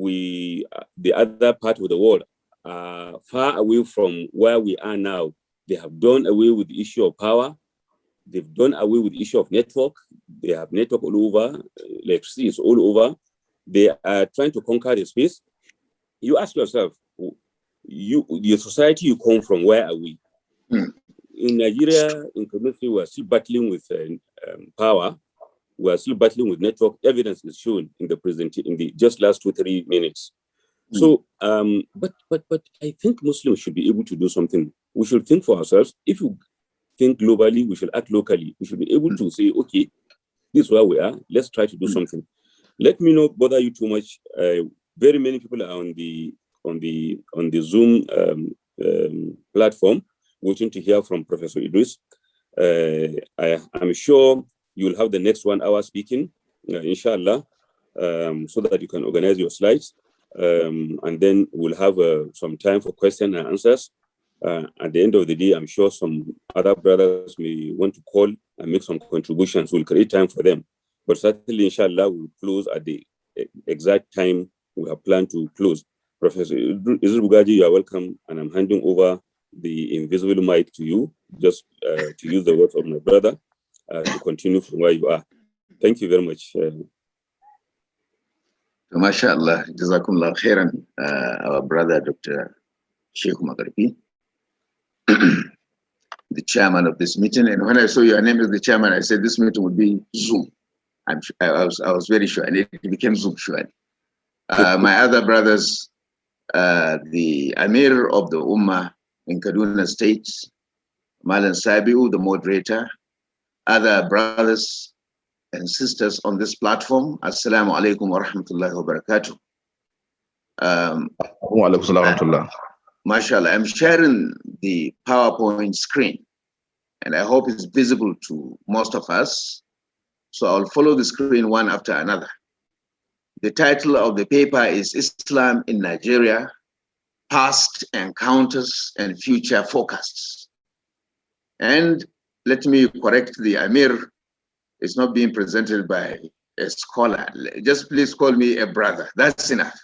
the other part of the world are far away from where we are now. They have done away with the issue of power. They've done away with the issue of network. They have network all over, electricity is all over. They are trying to conquer the space. You ask yourself, your society you come from, where are we? In Nigeria, in community, we are still battling with power. We are still battling with network. Evidence is shown in the just last 2-3 minutes. So, but I think Muslims should be able to do something. We should think for ourselves. If you think globally, we should act locally. We should be able to say, okay, this is where we are. Let's try to do something. Let me not bother you too much. Very many people are on the Zoom platform, waiting to hear from Professor Idris. I'm sure you'll have the next 1 hour speaking, inshallah, so that you can organize your slides. And then we'll have some time for questions and answers. At the end of the day, I'm sure some other brothers may want to call and make some contributions. We'll create time for them. But certainly, inshallah, we'll close at the exact time we have planned to close. Professor Idris Bugaji, you are welcome, and I'm handing over the invisible mic to you, just to use the words of my brother, to continue from where you are. Thank you very much. MashaAllah, Jazakumullah khairan, our brother, Dr. Sheikh Magharibi, the chairman of this meeting. And when I saw your name as the chairman, I said this meeting would be Zoom. I was very sure, and it became Zoom, sure. My other brothers, the Amir of the Ummah in Kaduna State, Malan Sabiu, the moderator, other brothers and sisters on this platform, Assalamu alaikum wa rahmatullahi wa barakatuh. Wa alaikum salam wa rahmatullah. MashaAllah, I'm sharing the PowerPoint screen, and I hope it's visible to most of us. So I'll follow the screen one after another. The title of the paper is Islam in Nigeria, Past Encounters and Future Forecasts. And let me correct the Amir. It's not being presented by a scholar. Just please call me a brother. That's enough.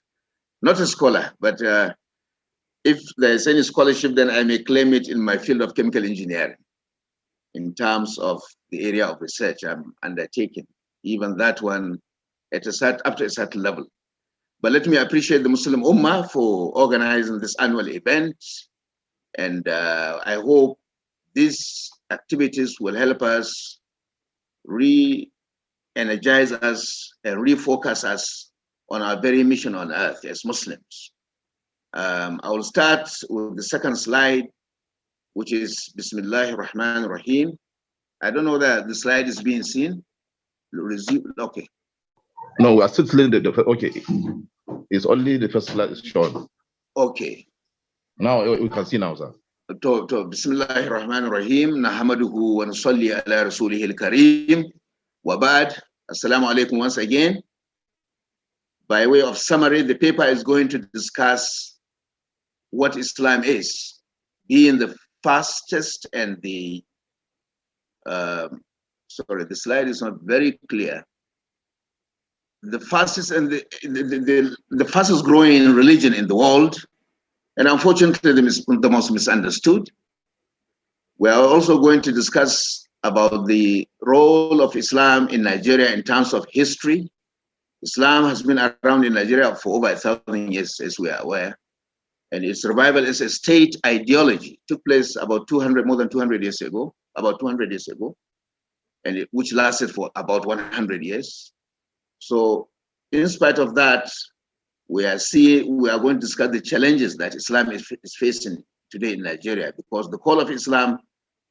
Not a scholar, but if there's any scholarship, then I may claim it in my field of chemical engineering in terms of the area of research I'm undertaking. Even that one up to a certain level. But let me appreciate the Muslim Ummah for organizing this annual event. And I hope these activities will help us re-energize us and refocus us on our very mission on earth as Muslims. I will start with the second slide, which is Bismillahir Rahmanir Rahim. I don't know that the slide is being seen. Okay. No, we are still seeing okay. It's only the first slide is shown. Okay. Now we can see now, sir. Bismillahir Rahmanir Rahim. Nahmaduhu wa nusalli ala rasulihil kareem. Wa ba'd. Assalamu alaikum once again. By way of summary, the paper is going to discuss what Islam is, being the fastest and the sorry, the slide is not very clear. The fastest and the fastest growing religion in the world, and unfortunately the most misunderstood. We are also going to discuss about the role of Islam in Nigeria in terms of history. Islam has been around in Nigeria for over 1,000 years, as we are aware, and its revival as a state ideology took place about more than 200 years ago, and which lasted for about 100 years. So, in spite of that, we are going to discuss the challenges that Islam is facing today in Nigeria, because the call of Islam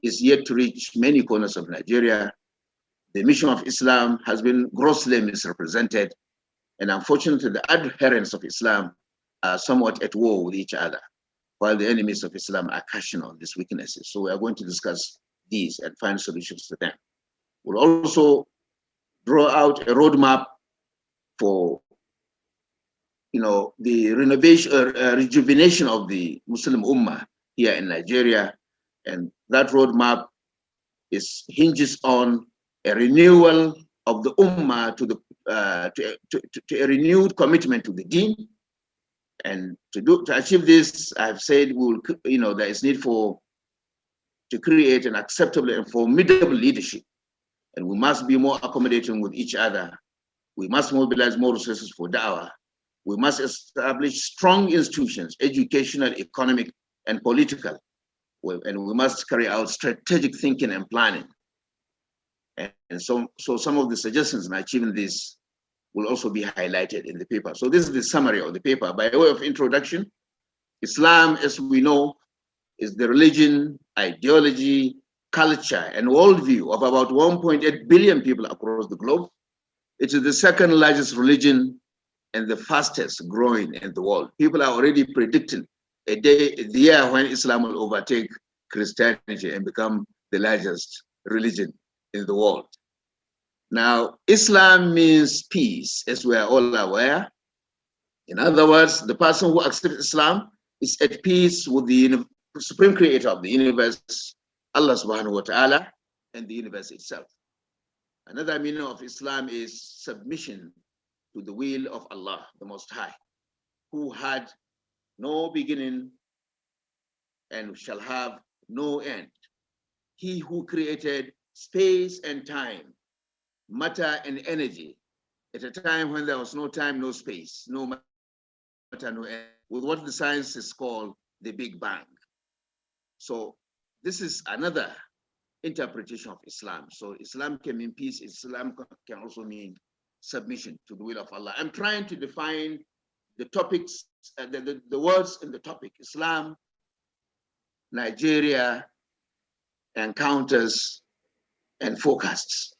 is yet to reach many corners of Nigeria. The mission of Islam has been grossly misrepresented, and unfortunately, the adherents of Islam are somewhat at war with each other, while the enemies of Islam are cashing on these weaknesses. So we are going to discuss these and find solutions to them. We'll also draw out a roadmap for, the renovation, rejuvenation of the Muslim Ummah here in Nigeria, and that roadmap hinges on a renewal of the Ummah to a renewed commitment to the Deen And to achieve this, I've said there is need to create an acceptable and formidable leadership. And we must be more accommodating with each other. We must mobilize more resources for da'wah. We must establish strong institutions, educational, economic, and political. And we must carry out strategic thinking and planning. And so some of the suggestions in achieving this will also be highlighted in the paper. So this is the summary of the paper. By way of introduction, Islam, as we know, is the religion, ideology, culture, and worldview of about 1.8 billion people across the globe. It is the second largest religion and the fastest growing in the world. People are already predicting the year when Islam will overtake Christianity and become the largest religion in the world. Now, Islam means peace, as we are all aware. In other words, the person who accepts Islam is at peace with the supreme creator of the universe, Allah subhanahu wa ta'ala, and the universe itself. Another meaning of Islam is submission to the will of Allah, the Most High, who had no beginning and shall have no end. He who created space and time, matter and energy, at a time when there was no time, no space, no matter, no energy, with what the scientists call the Big Bang. So this is another interpretation of Islam. So Islam can mean peace. Islam can also mean submission to the will of Allah. I'm trying to define the topics, the words in the topic: Islam, Nigeria, encounters, and forecasts.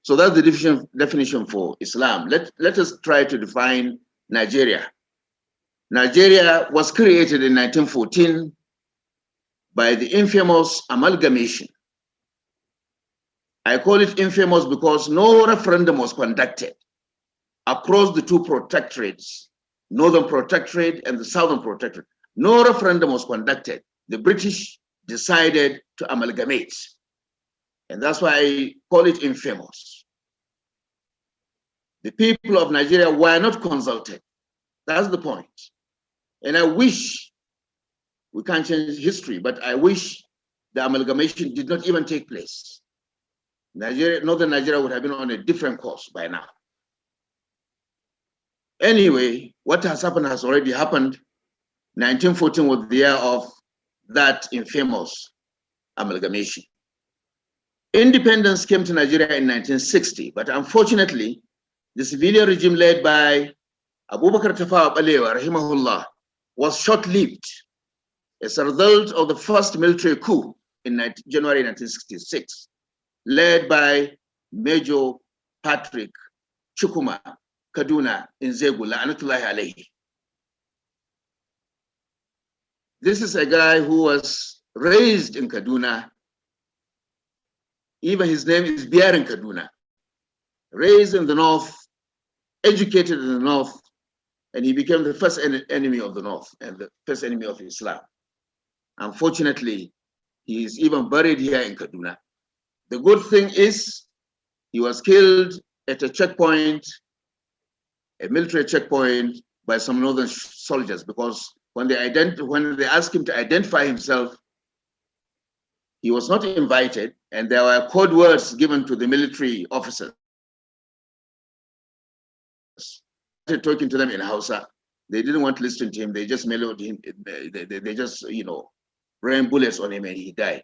So that's the definition for Islam. Let us try to define Nigeria. Nigeria was created in 1914 by the infamous amalgamation. I call it infamous because no referendum was conducted across the two protectorates, Northern Protectorate and the Southern Protectorate. No referendum was conducted. The British decided to amalgamate. And that's why I call it infamous. The people of Nigeria were not consulted. That's the point. And I wish, we can't change history, but I wish the amalgamation did not even take place. Northern Nigeria would have been on a different course by now. Anyway, what has happened has already happened. 1914 was the year of that infamous amalgamation. Independence came to Nigeria in 1960, but unfortunately, the civilian regime led by Abubakar Tafawa Balewa, rahimahullah, was short-lived as a result of the first military coup in January 1966, led by Major Patrick Chukuma Kaduna in Zegu, la'anatullahi alayhi. This is a guy who was raised in Kaduna. Even his name is bearing Kaduna. Raised in the north, educated in the north, and he became the first enemy of the north and the first enemy of Islam. Unfortunately, he is even buried here in Kaduna. The good thing is he was killed at a checkpoint, a military checkpoint, by some northern soldiers, because when they asked him to identify himself, he was not invited, and there were code words given to the military officers. Talking to them in Hausa, they didn't want to listen to him. They just mellowed him. They just, rained bullets on him, and he died.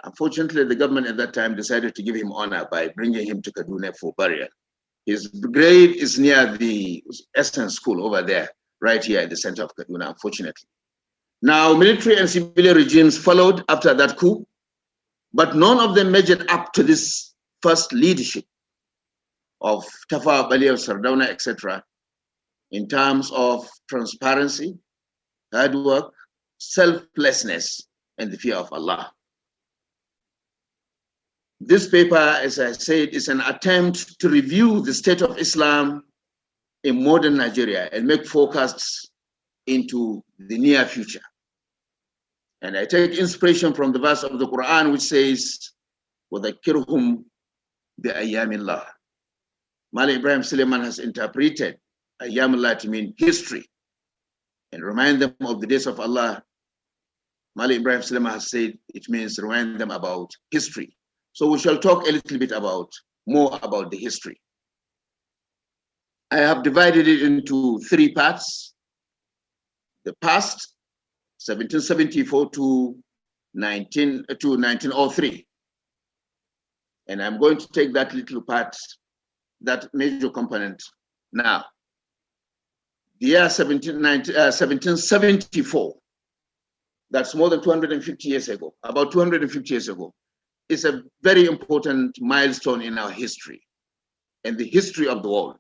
Unfortunately, the government at that time decided to give him honor by bringing him to Kaduna for burial. His grave is near the Essence School over there, right here at the center of Kaduna, unfortunately. Now, military and civilian regimes followed after that coup, but none of them measured up to this first leadership of Tafawa Balewa, Sardauna, etc., in terms of transparency, hard work, selflessness, and the fear of Allah. This paper, as I said, is an attempt to review the state of Islam in modern Nigeria and make forecasts into the near future. And I take inspiration from the verse of the Quran which says, وَذَكِّرْهُمْ بِأَيَّامِ اللَّهِ. Malik Ibrahim Suleiman has interpreted Ayyamullah to mean history. and remind them of the days of Allah. Mali Ibrahim Salama has said it means remind them about history. So we shall talk a little bit more about the history. I have divided it into 3 parts. The past, 1774 to 1903. And I'm going to take that little part, that major component now. The year 1774, that's more than 250 years ago, about 250 years ago, is a very important milestone in our history and the history of the world.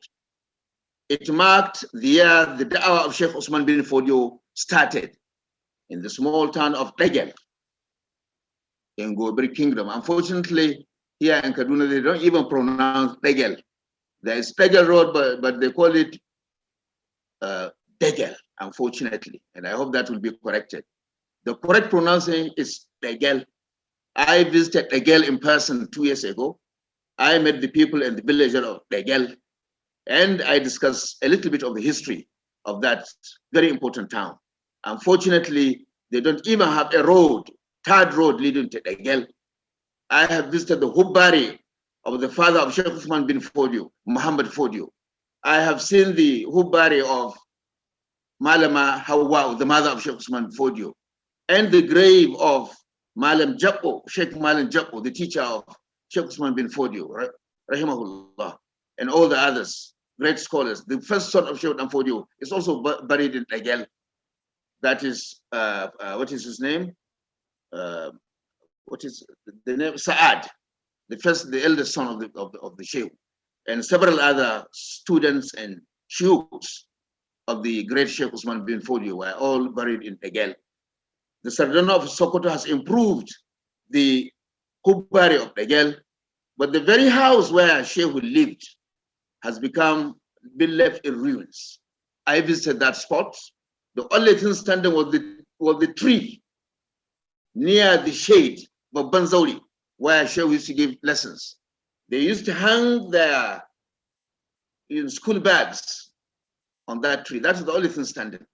It marked the year the da'wah of Sheikh Usman bin Fodio started in the small town of Degel in Gobir Kingdom. Unfortunately, here in Kaduna, they don't even pronounce Degel. There is Degel Road, but they call it Degel, unfortunately, and I hope that will be corrected. The correct pronunciation is Degel. I visited Degel in person 2 years ago. I met the people and the villager of Degel, and I discussed a little bit of the history of that very important town. Unfortunately, they don't even have a road, third road leading to Degel. I have visited the Hubbari of the father of Sheikh Usman bin Fodio, Muhammad Fodio. I have seen the Hubbari of Malama Hawa, the mother of Sheikh Usman bin Fodio, and the grave of Malam Jabbo, Sheikh Malam Jabbo, the teacher of Sheikh Usman bin Fodio, rahimahullah, and all the others, great scholars. The first son of Sheikh Usman Fodio is also buried in Degel. That is, what is his name? What is the name? Saad, the eldest son of the Sheikh, and several other students and sheikhs of the great Sheikh Usman bin Fodio were all buried in Degel. The Sardana of Sokoto has improved the Hubbari of Degel, but the very house where Sheikh lived has been left in ruins. I visited that spot. The only thing standing was the tree near the shade of Banzauri, where Sheikh used to give lessons. They used to hang their school bags on that tree. That is the only thing standing.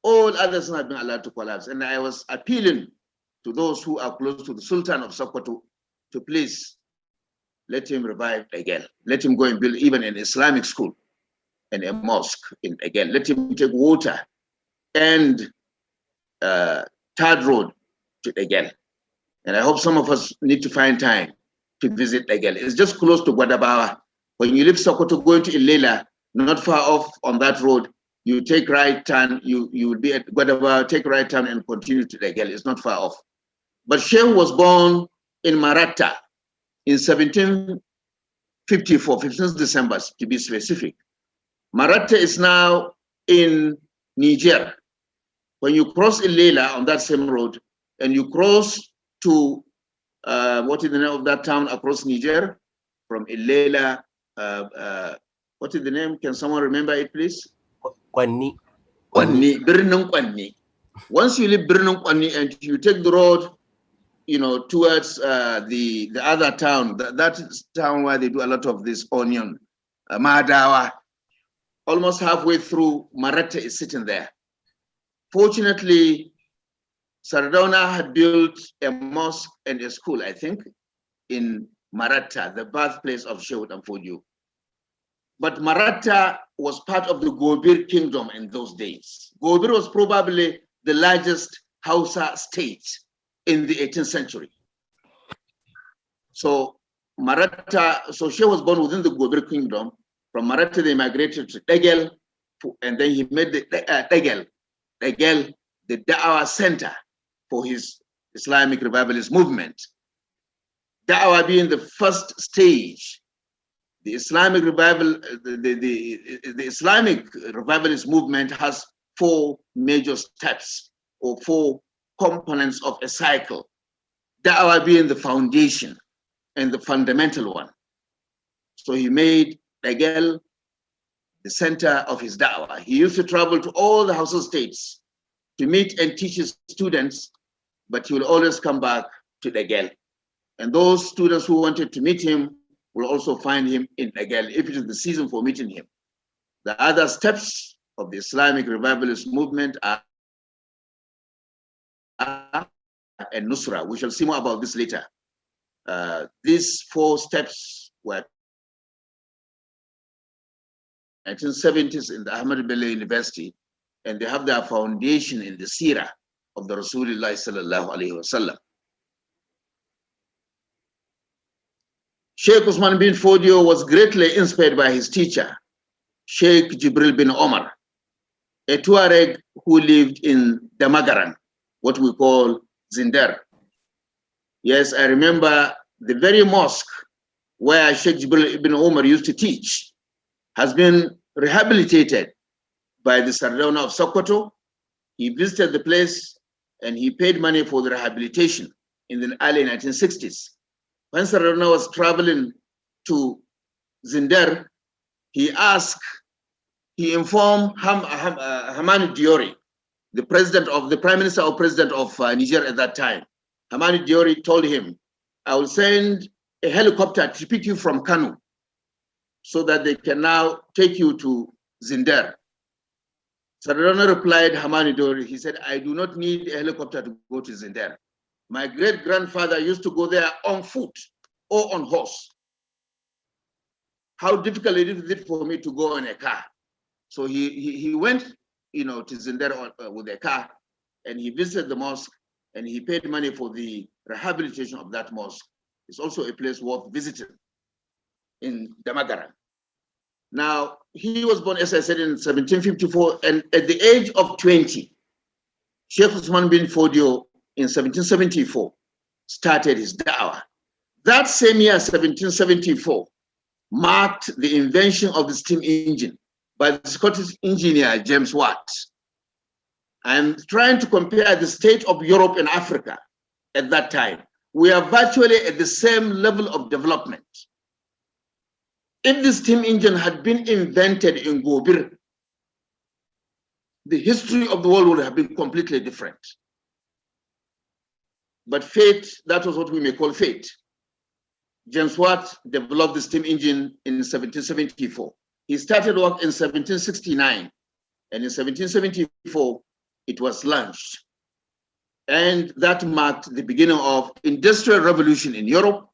All others have been allowed to collapse. And I was appealing to those who are close to the Sultan of Sokoto to please let him revive again. Let him go and build even an Islamic school and a mosque again. Let him take water and third road to Degel. And I hope some of us need to find time to visit Degel. It's just close to Guadabawa. When you leave Sokoto going to Ilela, not far off on that road, you take right turn, you will be at Guadabawa, take right turn and continue to Degel. It's not far off. But Sheikh was born in Maratha in 1754, 15th December to be specific. Maratha is now in Niger. When you cross Ilela on that same road and you cross to, what is the name of that town across Niger? From Ilela, what is the name? Can someone remember it, please? Kwanni. Birnin Kwanni. Once you leave Birnin Kwanni and you take the road, towards the other town, that is town where they do a lot of this onion, Madawa. Almost halfway through, Maratha is sitting there. Fortunately, Sardauna had built a mosque and a school, I think, in Maratha, the birthplace of Sheikh Fodio. But Maratha was part of the Gobir kingdom in those days. Gobir was probably the largest Hausa state in the 18th century. So Sheikh was born within the Gobir kingdom. From Maratha, they migrated to Degel, and then he made the Degel, the Da'wah center for his Islamic revivalist movement. Da'wah being the first stage, the Islamic revival, the Islamic revivalist movement has 4 major steps or 4 components of a cycle. Da'wah being the foundation and the fundamental one. So he made Degel the center of his da'wah. He used to travel to all the Hausa states to meet and teach his students, but he will always come back to Degel. And those students who wanted to meet him will also find him in Degel if it is the season for meeting him. The other steps of the Islamic revivalist movement are and Nusra. We shall see more about this later. These 4 steps were 1970s in the Ahmad Bello University, and they have their foundation in the Sirah of the Rasulullah sallallahu alaihi wasallam. Sheikh Usman bin Fodio was greatly inspired by his teacher, Sheikh Jibril bin Omar, a Tuareg who lived in Damagaran, what we call Zinder. Yes, I remember the very mosque where Sheikh Jibril ibn Omar used to teach has been rehabilitated by the Sardauna of Sokoto. He visited the place and he paid money for the rehabilitation in the early 1960s. When Sardauna was traveling to Zinder, he informed Hamani Diori, the prime minister or president of Niger at that time. Hamani Diori told him, I will send a helicopter to pick you from Kanu so that they can now take you to Zinder. Sardauna replied, Hamani Diori, he said, I do not need a helicopter to go to Zinder. My great-grandfather used to go there on foot or on horse. How difficult is it for me to go in a car? So he went, to Zinder with a car, and he visited the mosque, and he paid money for the rehabilitation of that mosque. It's also a place worth visiting in Damagara. Now, he was born, as I said, in 1754, and at the age of 20, Sheikh Usman bin Fodio in 1774 started his da'wah. That same year, 1774, marked the invention of the steam engine by the Scottish engineer James Watt. I'm trying to compare the state of Europe and Africa at that time. We are virtually at the same level of development. If the steam engine had been invented in Gobir, the history of the world would have been completely different. But fate, that was what we may call fate. James Watt developed the steam engine in 1774. He started work in 1769, and in 1774, it was launched. And that marked the beginning of industrial revolution in Europe,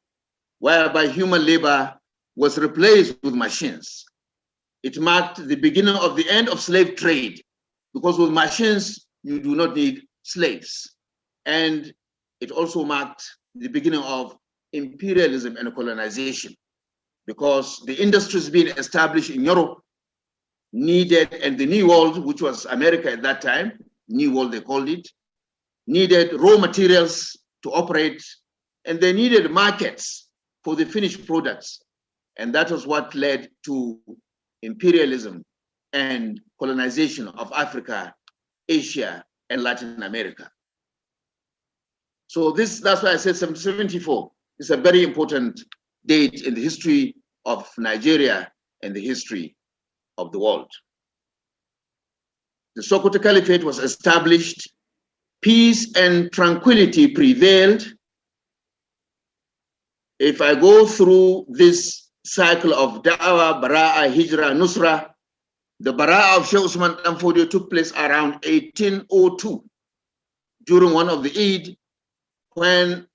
whereby human labor was replaced with machines. It marked the beginning of the end of slave trade, because with machines, you do not need slaves. And it also marked the beginning of imperialism and colonization, because the industries being established in Europe needed, and the New World, which was America at that time, New World they called it, needed raw materials to operate, and they needed markets for the finished products. And that was what led to imperialism and colonization of Africa, Asia, and Latin America. So that's why I said 1774 is a very important date in the history of Nigeria and the history of the world. The Sokoto Caliphate was established, peace and tranquility prevailed. If I go through this cycle of Da'wah, Bara'ah, Hijrah, Nusra, the Bara'ah of Sheikh Usman bin Fodio took place around 1802 during one of the Eid, when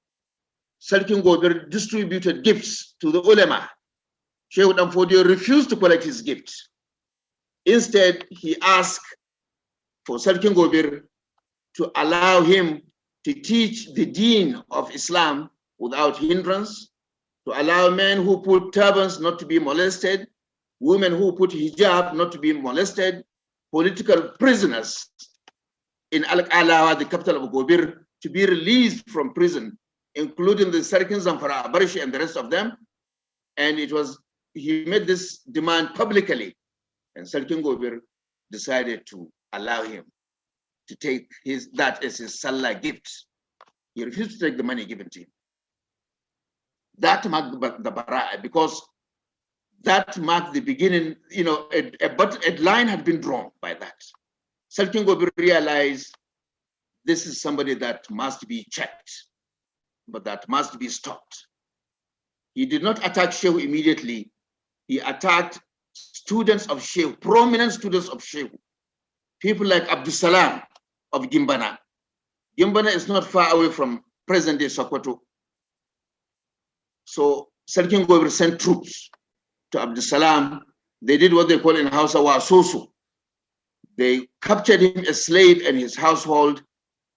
Sarkin Gobir distributed gifts to the ulama. Sheikh bin Fodio refused to collect his gifts. Instead, he asked for Sarkin Gobir to allow him to teach the deen of Islam without hindrance, to allow men who put turbans not to be molested, women who put hijab not to be molested, political prisoners in Al-Alawa, the capital of Gobir, to be released from prison, including the Sarkin Zamfara Abarishi and the rest of them. And he made this demand publicly, and Sarkin Gobir decided to allow him to take that as his Salah gift. He refused to take the money given to him. That marked the Bara'ah, because that marked the beginning, a line had been drawn by that. Sarkin Gobir realized this is somebody that must be checked, but that must be stopped. He did not attack Shehu immediately. He attacked students of Shehu, prominent students of Shehu, people like Abdul Salam of Gimbana. Gimbana is not far away from present-day Sokoto. So Sarkin Gobir sent troops to Abdul Salam. They did what they call in Hausa Wasoso. They captured him a slave and his household.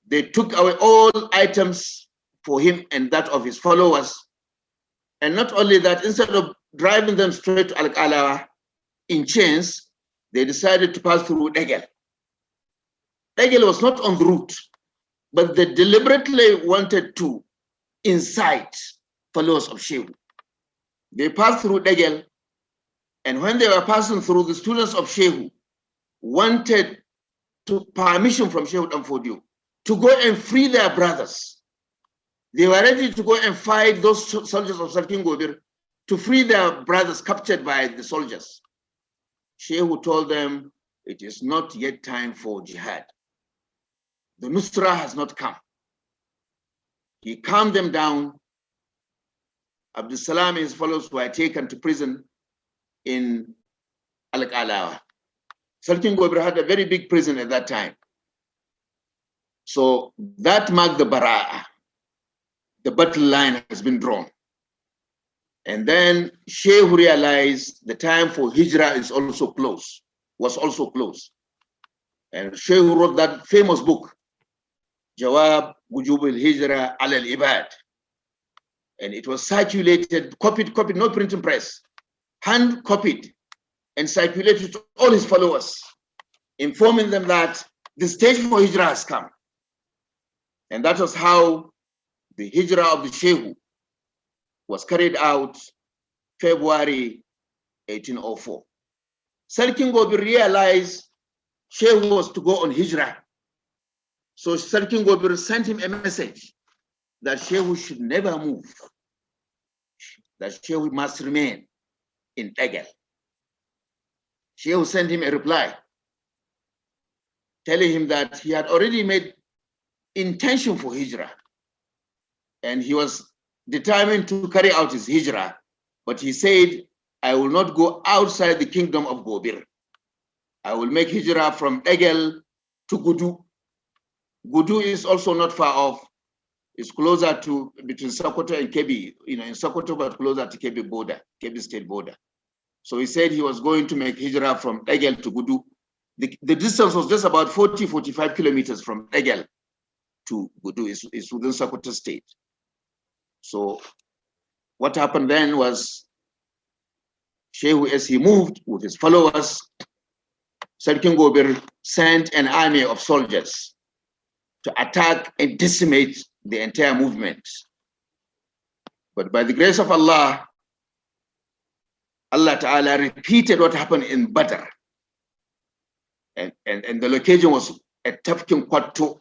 They took away all items for him and that of his followers. And not only that, instead of driving them straight to Al-Qalawa in chains, they decided to pass through Degel. Degel was not on the route, but they deliberately wanted to incite followers of Shehu. They passed through Degel, and when they were passing through, the students of Shehu wanted permission from Shehu Danfodio to go and free their brothers. They were ready to go and fight those soldiers of Sarkin Gobir to free their brothers captured by the soldiers. Shehu told them, it is not yet time for jihad. The Nusra has not come. He calmed them down. Abdul Salam and his followers were taken to prison in Al-Qalawa. Sarkin Gobir had a very big prison at that time. So that marked the Bara'ah. The battle line has been drawn. And then Shehu realized the time for Hijrah is also close, was also close. And Shehu wrote that famous book, Jawab Wujub al-Hijrah al-Ibad. And it was circulated, copied, no printing press, hand copied and circulated to all his followers, informing them that the stage for Hijrah has come. And that was how the Hijrah of the Shehu was carried out February 1804. Sarkin Gobir realized Shehu was to go on Hijrah. So Sarkin Gobir sent him a message that Shehu should never move, that Shehu must remain in Degel. Shehu sent him a reply telling him that he had already made intention for Hijrah and he was determined to carry out his Hijrah, but he said, I will not go outside the kingdom of Gobir. I will make Hijrah from Degel to Gudu. Gudu is also not far off. It's closer to between Sokoto and Kebbi, in Sokoto, but closer to Kebbi border, Kebbi state border. So he said he was going to make Hijrah from Degel to Gudu. The distance was just about 40-45 kilometers from Degel to Gudu. It's within Sokoto state. So what happened then was Shehu, as he moved with his followers, Sarkin Gobir sent an army of soldiers to attack and decimate the entire movement. But by the grace of Allah, Allah Ta'ala repeated what happened in Badr. And the location was at Tafkin Kwato.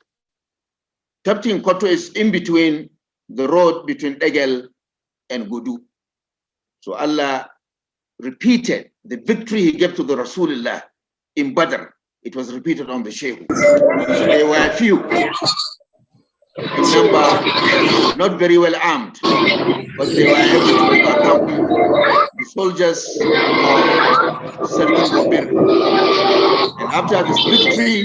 Tafkin Kwato is in between the road between Degel and Gudu. So Allah repeated the victory he gave to the Rasulullah in Badr. It was repeated on the Shehu. So they were few in number, not very well armed, but they were able to overcome the soldiers of Sarkin Gobir. And after this victory,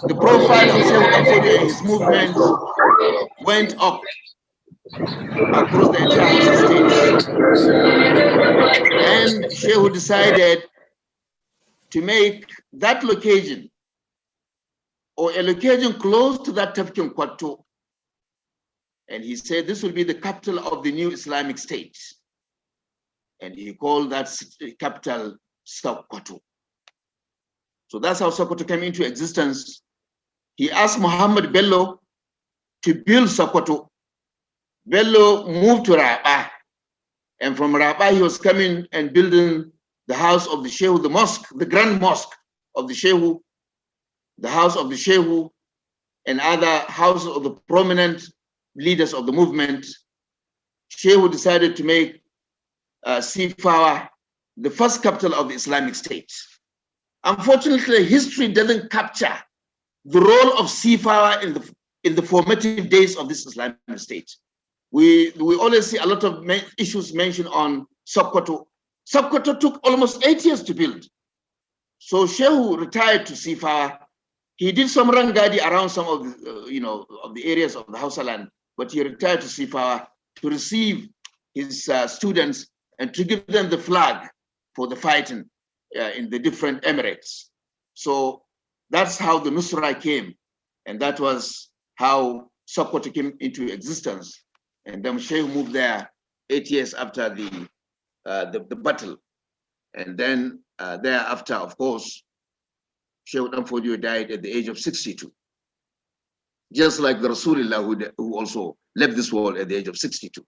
the profile of Shehu Danfodio and his movement went up across the entire state. And Shehu decided to make that location or a location close to that Tafkin Kwato. And he said this will be the capital of the new Islamic State. And he called that capital Sokoto. So that's how Sokoto came into existence. He asked Muhammad Bello to build Sokoto. Bello moved to Rabah. And from Rabah, he was coming and building the house of the Shehu, the mosque, the grand mosque of the Shehu, the house of the Shehu, and other houses of the prominent leaders of the movement. Shehu decided to make Sifawa the first capital of the Islamic State. Unfortunately, history doesn't capture the role of Sifawa in the formative days of this Islamic State. We always see a lot of issues mentioned on Sokoto. Sokoto took almost 8 years to build. So Shehu retired to Sifa. He did some rangadi around some of the, of the areas of the Hausa land, but he retired to Sifa to receive his students and to give them the flag for the fighting in the different emirates. So that's how the Nusra came, and that was how Sokoto came into existence. And then Sheikh moved there 8 years after the battle, and then thereafter, of course, Sheikh Danfodio died at the age of 62, just like the Rasulullah who also left this world at the age of 62.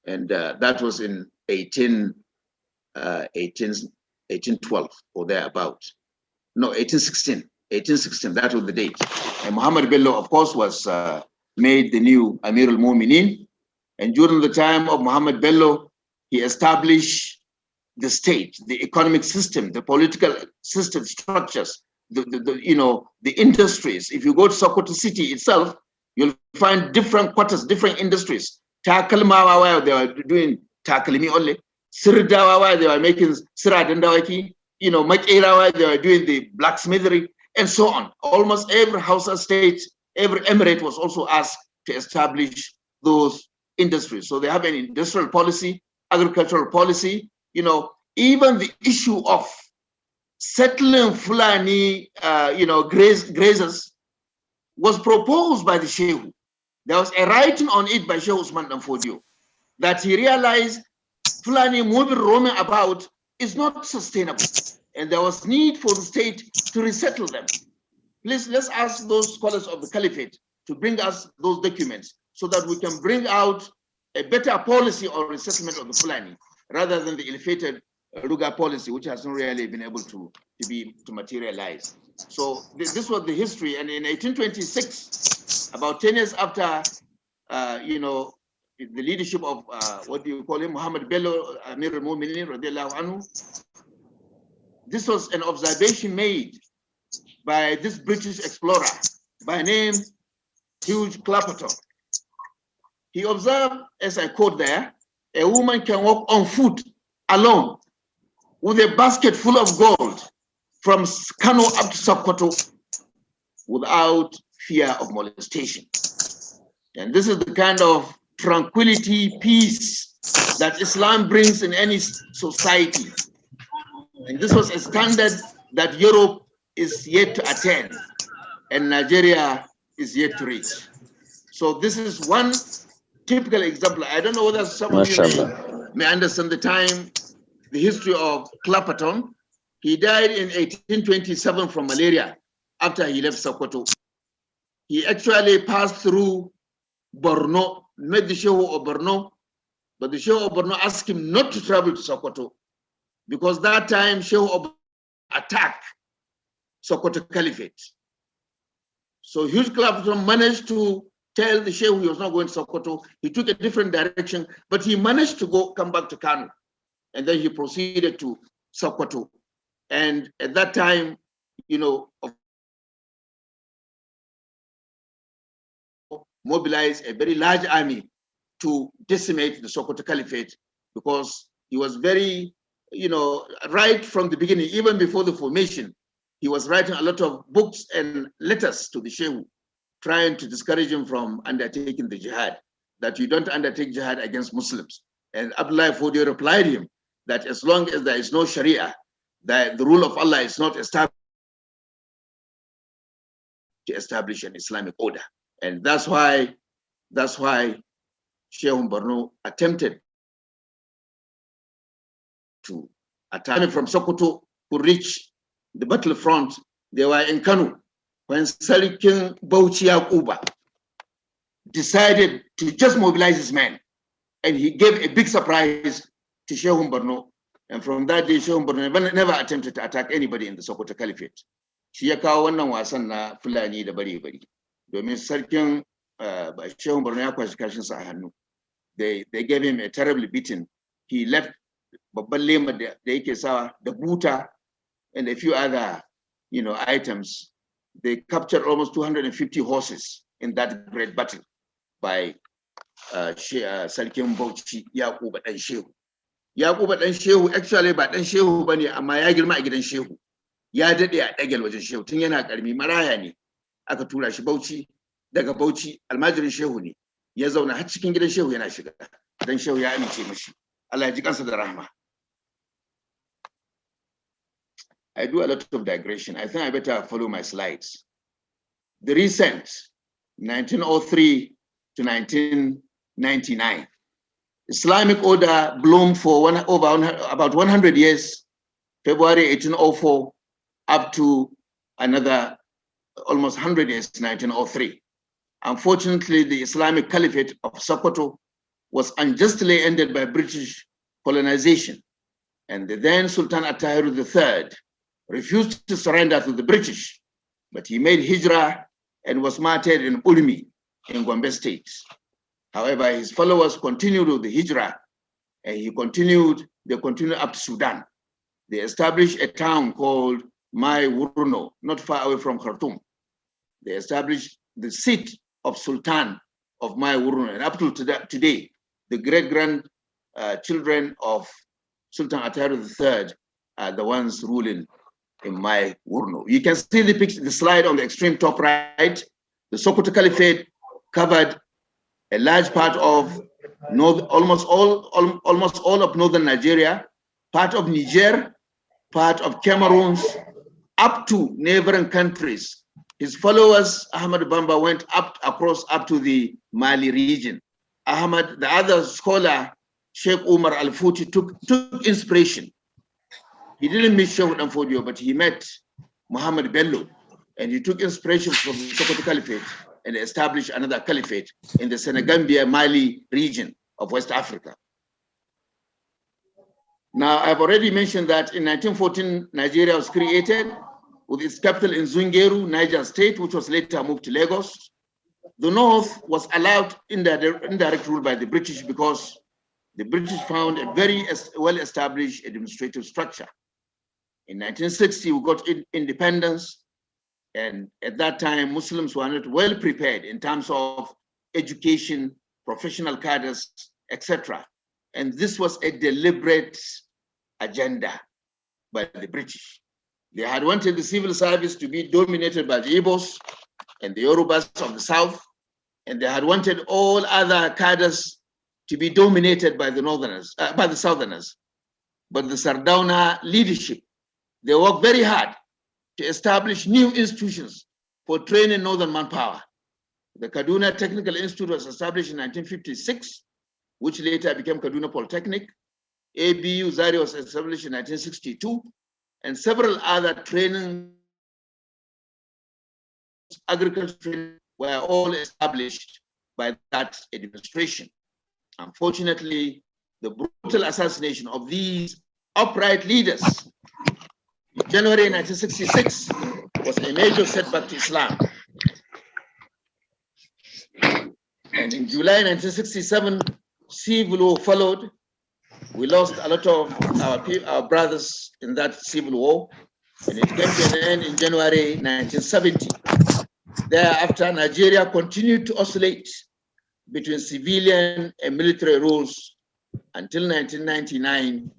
And that was in 1812 or thereabout. No, 1816. 1816, that was the date. And Muhammad Bello, of course, was made the new Amir al-Mu'minin. And during the time of Muhammad Bello, he established the state, the economic system, the political system structures, the industries. If you go to Sokoto city itself, you'll find different quarters, different industries. Takalmawa, where they were doing takalmi only. Sirdawa, where they were making siradandawaki. Makerawa, they were doing the blacksmithery, and so on. Almost every Hausa state, every emirate was also asked to establish those industries. So they have an industrial policy, agricultural policy. Even the issue of settling Fulani, grazers was proposed by the Shehu. There was a writing on it by Sheikh Usman Danfodio that he realized Fulani moving, roaming about is not sustainable, and there was need for the state to resettle them. Please, let's ask those scholars of the Caliphate to bring us those documents so that we can bring out a better policy on resettlement of the Fulani rather than the ill-fated Ruga policy, which has not really been able to materialize. So this was the history. And in 1826, about 10 years after, the leadership of, Muhammad Bello, Amir al-Mu'minin, radiallahu anhu, this was an observation made by this British explorer by name Hugh Clapperton. He observed, as I quote there, a woman can walk on foot alone with a basket full of gold from Kano up to Sokoto without fear of molestation. And this is the kind of tranquility, peace that Islam brings in any society. And this was a standard that Europe is yet to attain and Nigeria is yet to reach. So this is one typical example. I don't know whether some of you may understand the history of Clapperton. He died in 1827 from malaria after he left Sokoto. He actually passed through Borno, met the Shehu of Borno, but the Shehu of Borno asked him not to travel to Sokoto because that time Shehu of Borno attacked Sokoto Caliphate. So Hugh Clapperton managed to tell the Shehu he was not going to Sokoto. He took a different direction, but he managed to come back to Kano. And then he proceeded to Sokoto. And at that time, mobilized a very large army to decimate the Sokoto Caliphate because he was very, right from the beginning, even before the formation, he was writing a lot of books and letters to the Shehu, trying to discourage him from undertaking the jihad, that you don't undertake jihad against Muslims. And Abdullah Fodio replied to him that as long as there is no Sharia, that the rule of Allah is not established to establish an Islamic order. And that's why Shehu Borno attempted to attack from Sokoto to reach the battlefront. They were in Kano when Sarikin Bauchi Yakuba decided to just mobilize his men. And he gave a big surprise to Shehu Borno. And from that day, Shehu Borno never attempted to attack anybody in the Sokoto Caliphate. Shi ya kawo wannan wasan na Fulani da bari-bari. Domin sarkin Shehu Borno ya kwashi kashinsa a hannu. They gave him a terrible beating. He left babban lema da yake sawa da buta and a few other items. They captured almost 250 horses in that great battle by Sarkin Bauchi Yakuba dan Shehu. Yakuba dan Shehu actually ba dan Shehu bane amma ya girma a gidan Shehu. Ya dade a dagel wajen Shehu tun yana karmi maraya ne. Aka tura shi Bauchi daga Bauchi almajirin Shehu ne. Ya zauna har cikin gidan Shehu yana shiga. Dan Shehu ya amince mishi. Allah ya ji kansa da rahma. I do a lot of digression. I think I better follow my slides. The recent 1903 to 1999 Islamic order bloomed for about 100 years, February 1804 up to another almost 100 years, 1903. Unfortunately, the Islamic Caliphate of Sokoto was unjustly ended by British colonization, and the then Sultan At-Tahir III refused to surrender to the British, but he made hijrah and was martyred in Ulmi in Gombe State. However, his followers continued with the hijrah, and they continued up to Sudan. They established a town called Mai Wurno, not far away from Khartoum. They established the seat of Sultan of Mai Wurno, and up to today, the great-grandchildren of Sultan At-Tahir III are the ones ruling in Mai Wurno. You can see the picture, the slide on the extreme top right. The Sokoto Caliphate covered a large part of almost all of northern Nigeria, part of Niger, part of Cameroon, up to neighboring countries. His followers, Ahmad Bamba, went up to the Mali region. Ahmad, the other scholar, Sheikh Umar Al-Futi, took inspiration. He didn't meet Sheikh Danfodio, but he met Muhammad Bello, and he took inspiration from the Sokoto Caliphate and established another caliphate in the Senegambia, Mali region of West Africa. Now, I've already mentioned that in 1914, Nigeria was created with its capital in Zungeru, Niger State, which was later moved to Lagos. The North was allowed indirect rule by the British because the British found a very well-established administrative structure. In 1960, we got independence, and at that time, Muslims were not well prepared in terms of education, professional cadres, etc. And this was a deliberate agenda by the British. They had wanted the civil service to be dominated by the Igbos and the Yorubas of the South, and they had wanted all other cadres to be dominated by the Northerners, by the Southerners. But the Sardauna leadership, they worked very hard to establish new institutions for training Northern manpower. The Kaduna Technical Institute was established in 1956, which later became Kaduna Polytechnic. ABU Zaria was established in 1962, and several other training, agriculture training were all established by that administration. Unfortunately, the brutal assassination of these upright leaders in January 1966 was a major setback to Islam. And in July 1967, civil war followed. We lost a lot of our brothers in that civil war, and it came to an end in January 1970. Thereafter, Nigeria continued to oscillate between civilian and military rules until 1999,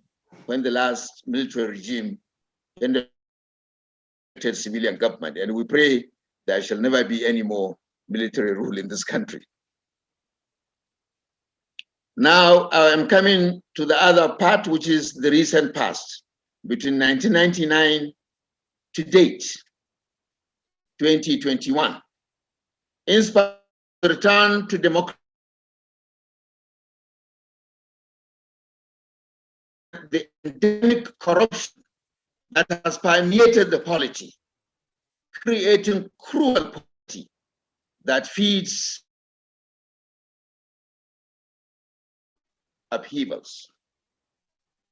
when the last military regime ended civilian government. And we pray there shall never be any more military rule in this country. Now I am coming to the other part, which is the recent past. Between 1999 to date, 2021. In spite of the return to democracy, the endemic corruption that has permeated the polity, creating cruel poverty that feeds upheavals.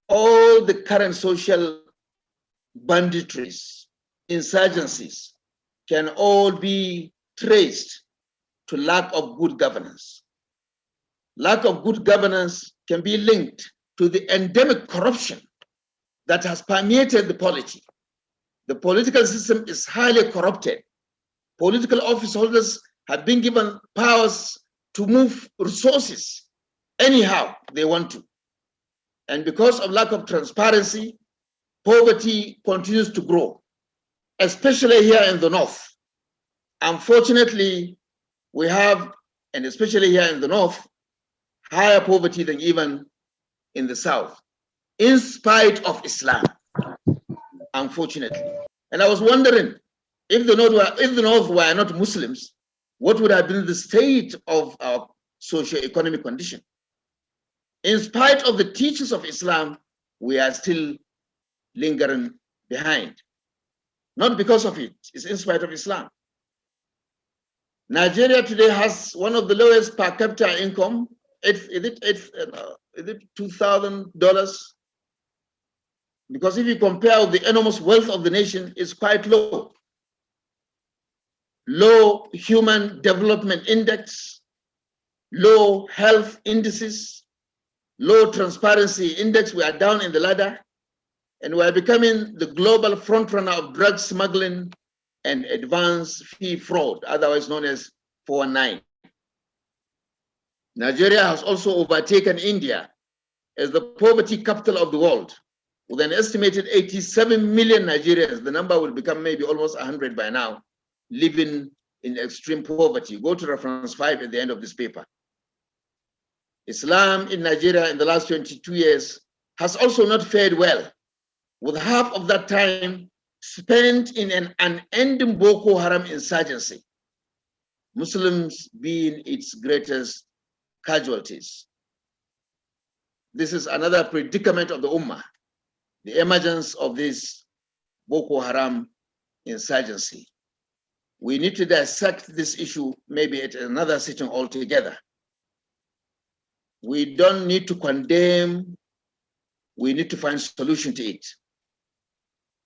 All the current social banditries, insurgencies can all be traced to lack of good governance. Lack of good governance can be linked to the endemic corruption that has permeated the polity. The political system is highly corrupted. Political office holders have been given powers to move resources anyhow they want to. And because of lack of transparency, poverty continues to grow, especially here in the north. Unfortunately, we have, and especially here in the north, higher poverty than even in the south, in spite of Islam, unfortunately. And I was wondering, if the north were not Muslims, what would have been the state of our socio-economic condition? In spite of the teachings of Islam, we are still lingering behind. Not because of it, it's in spite of Islam. Nigeria today has one of the lowest per capita income. Is it $2,000? Because if you compare with the enormous wealth of the nation, it's quite low. Low human development index, low health indices, low transparency index. We are down in the ladder, and we are becoming the global frontrunner of drug smuggling and advance fee fraud, otherwise known as 419. Nigeria has also overtaken India as the poverty capital of the world, with an estimated 87 million Nigerians. The number will become maybe almost 100 by now, living in extreme poverty. Go to reference 5 at the end of this paper. Islam in Nigeria in the last 22 years has also not fared well, with half of that time spent in an unending Boko Haram insurgency, Muslims being its greatest casualties. This is another predicament of the Ummah, the emergence of this Boko Haram insurgency. We need to dissect this issue maybe at another sitting altogether. We don't need to condemn, we need to find a solution to it.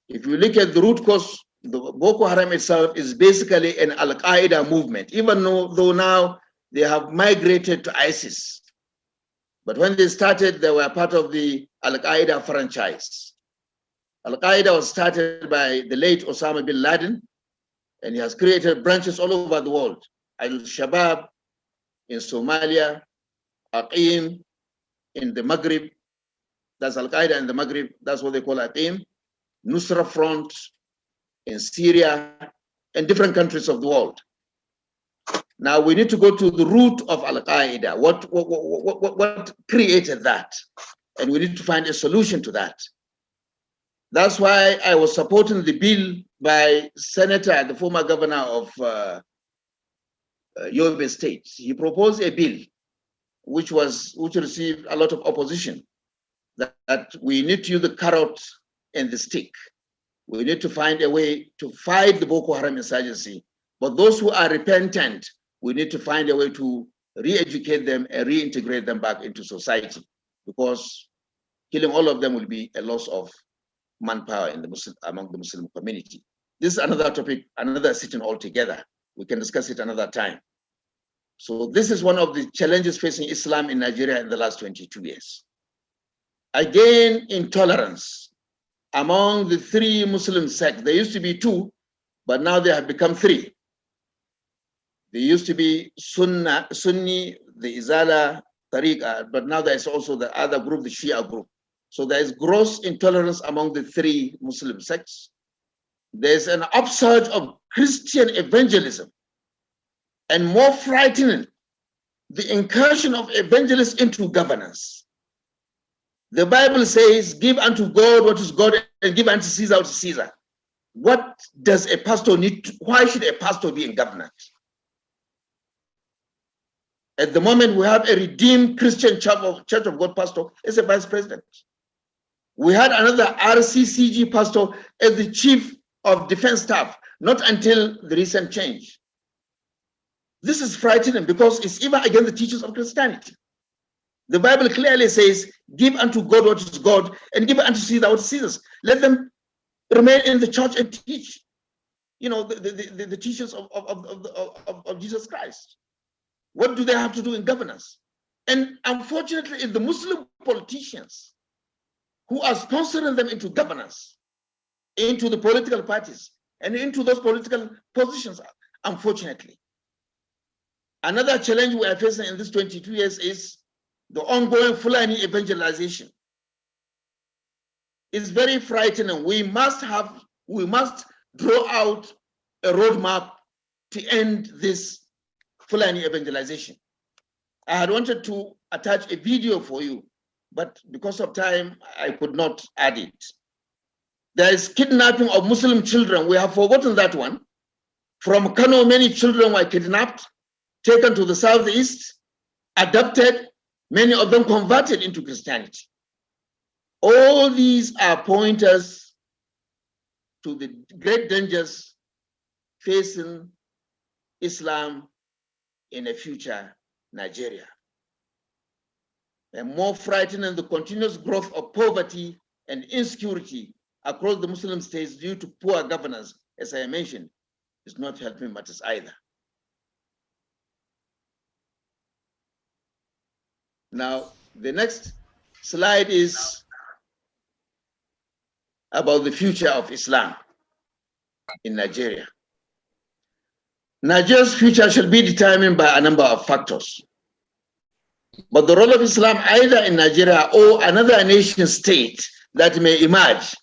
If you look at the root cause, the Boko Haram itself is basically an Al-Qaeda movement, even though now they have migrated to ISIS. But when they started, they were part of the Al-Qaeda franchise. Al-Qaeda was started by the late Osama bin Laden, and he has created branches all over the world. Al-Shabaab in Somalia, Aqim in the Maghreb, that's Al-Qaeda in the Maghreb, that's what they call Aqim, Nusra Front in Syria, and different countries of the world. Now we need to go to the root of Al-Qaeda. What created that? And we need to find a solution to that. That's why I was supporting the bill by Senator, the former governor of Yobe State. He proposed a bill which received a lot of opposition, that we need to use the carrot and the stick. We need to find a way to fight the Boko Haram insurgency. But those who are repentant, we need to find a way to re-educate them and reintegrate them back into society, because killing all of them will be a loss of manpower in among the Muslim community. This is another topic, another sitting altogether. We can discuss it another time. So this is one of the challenges facing Islam in Nigeria in the last 22 years. Again, intolerance among the 3 Muslim sects. There used to be 2, but now they have become 3. There used to be Sunni, the Izala, Tariq, but now there is also the other group, the Shia group. So there is gross intolerance among the 3 Muslim sects. There's an upsurge of Christian evangelism, and more frightening, the incursion of evangelists into governance. The Bible says, give unto God what is God, and give unto Caesar what is Caesar. What does a pastor need to, why should a pastor be in government? At the moment, we have a redeemed Christian Church of God pastor as a vice president. We had another RCCG pastor as the chief of defense staff, not until the recent change. This is frightening because it's even against the teachings of Christianity. The Bible clearly says, give unto God what is God, and give unto Caesar what is Caesar's. Let them remain in the church and teach, the teachings of Jesus Christ. What do they have to do in governance? And unfortunately, it's the Muslim politicians who are sponsoring them into governance, into the political parties, and into those political positions, unfortunately. Another challenge we are facing in these 22 years is the ongoing Fulani evangelization. is very frightening. We must draw out a roadmap to end this Fulani evangelization. I had wanted to attach a video for you, but because of time, I could not add it. There is kidnapping of Muslim children. We have forgotten that one. From Kano, many children were kidnapped, taken to the southeast, adopted, many of them converted into Christianity. All these are pointers to the great dangers facing Islam in a future Nigeria. And more frightening, the continuous growth of poverty and insecurity across the Muslim states due to poor governance, as I mentioned, is not helping matters either. Now, the next slide is about the future of Islam in Nigeria. Nigeria's future shall be determined by a number of factors. But the role of Islam either in Nigeria or another nation state that may emerge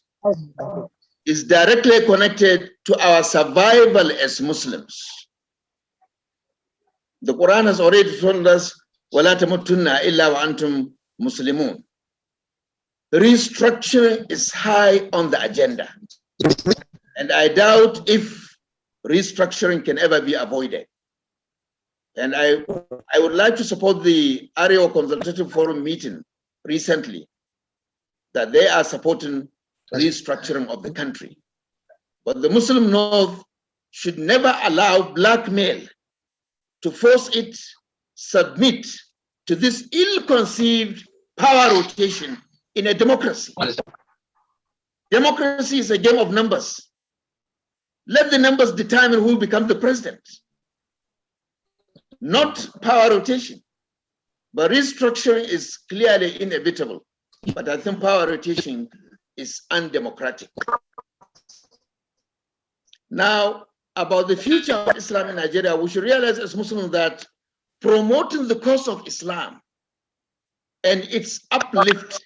is directly connected to our survival as Muslims. The Quran has already told us, وَلَا تَمُتُنَّ إِلَّا وَأَنْتُمْ مُسْلِمُونَ. Restructuring is high on the agenda. And I doubt if restructuring can ever be avoided. And I would like to support the Arewa Consultative Forum meeting recently, that they are supporting restructuring of the country. But the Muslim North should never allow blackmail to force it submit to this ill-conceived power rotation in a democracy. Democracy is a game of numbers. Let the numbers determine who becomes the president, not power rotation. But restructuring is clearly inevitable. But I think power rotation is undemocratic. Now, about the future of Islam in Nigeria, we should realize as Muslims that promoting the cause of Islam and its uplift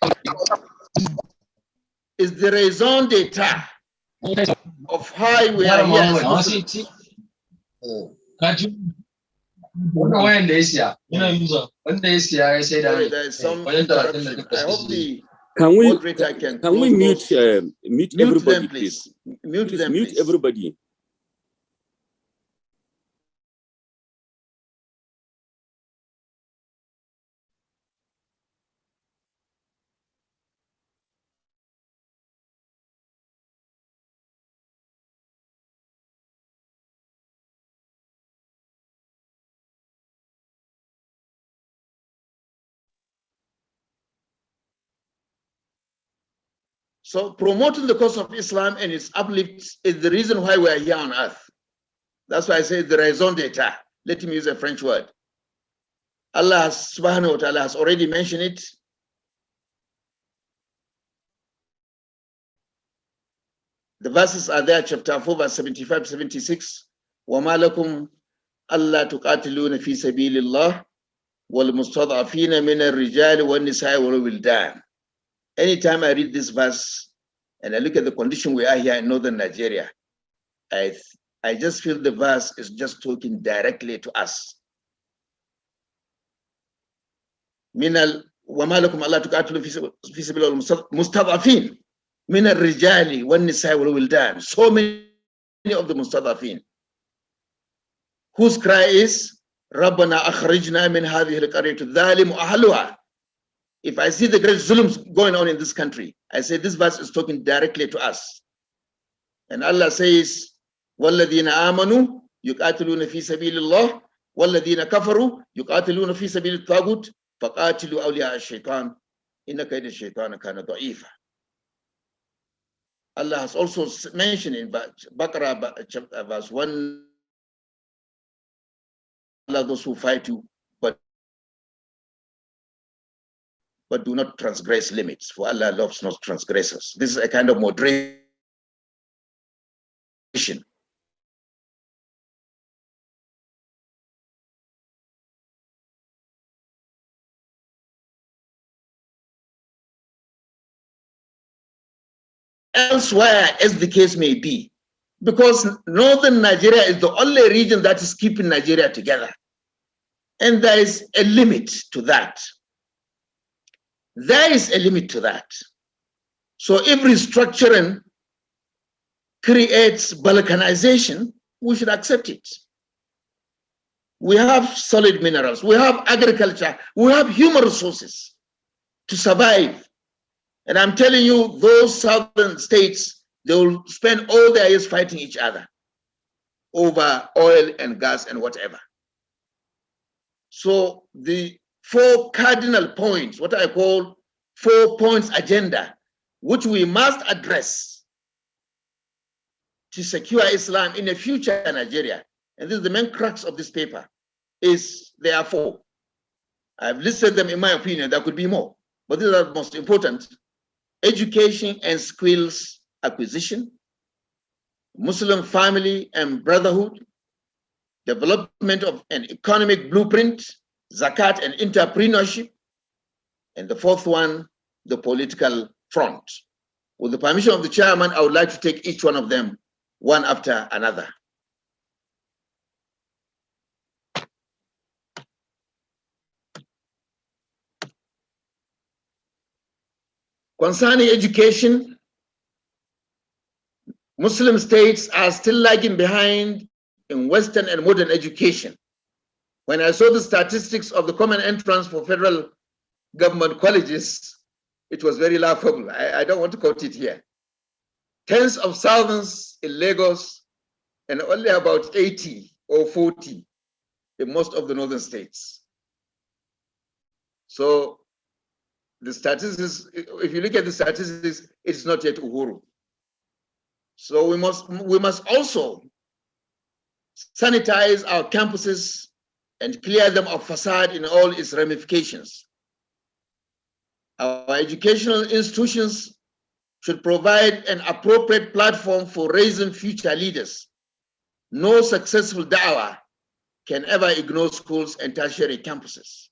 is the raison d'etre of why we are here as Muslims. Sorry, there is some interruption. I hope the moderator can we mute everybody, them, please? Mute please them, mute please. everybody. So promoting the cause of Islam and its uplift is the reason why we are here on earth. That's why I say the raison d'etre. Let me use a French word. Allah subhanahu wa ta'ala has already mentioned it. The verses are there, chapter 4, verse 75, 76. وَمَا لَكُمْ أَلَّا تُقَاتِلُونَ فِي سَبِيلِ اللَّهِ وَالْمُسْتَضْعَفِينَ مِنَ الرِّجَالِ وَالنِّسَاءِ وَالْوِلْدَانِ. Anytime I read this verse and I look at the condition we are here in northern Nigeria, I just feel the verse is just talking directly to us. وَمَا لَكُمْ أَلَّا تُقَاتِلُوا فِي سَبِيلِ الْمُسْتَضْعَفِينَ مِنَ الرِّجَالِ وَالنِّسَاءِ وَالْوِلْدَانِ. So many of the mustadafin whose cry is رَبَّنَا أَخْرِجْنَا مِنْ هَذِهِ الْقَرْيَةِ الظَّالِمُ أَهْلُهَا. If I see the great zulms going on in this country, I say this verse is talking directly to us. And Allah says, وَالَّذِينَ آمَنُوا يُقَاتِلُونَ فِي سَبِيلِ اللَّهِ وَالَّذِينَ كَفَرُوا يُقَاتِلُونَ فِي سَبِيلِ الطَّاغُوتِ فَقَاتِلُوا أَوْلِيَاءَ الشَّيْطَانِ إِنَّ كَيْدَ الشَّيْطَانِ كَانَ ضَعِيفًا. Allah has also mentioned in Baqarah verse 1, Allah those who fight you, but do not transgress limits, for Allah loves not transgressors. This is a kind of moderation. elsewhere, as the case may be, because northern Nigeria is the only region that is keeping Nigeria together. And there is a limit to that. There is a limit to that. So if restructuring creates balkanization, we should accept it. We have solid minerals, we have agriculture, we have human resources to survive. And I'm telling you, those southern states, they will spend all their years fighting each other over oil and gas and whatever. So the 4 cardinal points, what I call 4 points agenda, which we must address to secure Islam in a future Nigeria, and this is the main crux of this paper, is there are 4. I've listed them in my opinion, there could be more, but these are the most important. Education and skills acquisition, Muslim family and brotherhood, development of an economic blueprint, zakat and entrepreneurship, and the 4th one, the political front. With the permission of the chairman, I would like to take each one of them one after another. Concerning education, Muslim states are still lagging behind in Western and modern education. When I saw the statistics of the common entrance for federal government colleges, it was very laughable. I don't want to quote it here. Tens of thousands in Lagos and only about 80 or 40 in most of the northern states. So the statistics, if you look at the statistics, it's not yet Uhuru. So we must also sanitize our campuses and clear them of facade in all its ramifications. Our educational institutions should provide an appropriate platform for raising future leaders. No successful da'wah can ever ignore schools and tertiary campuses.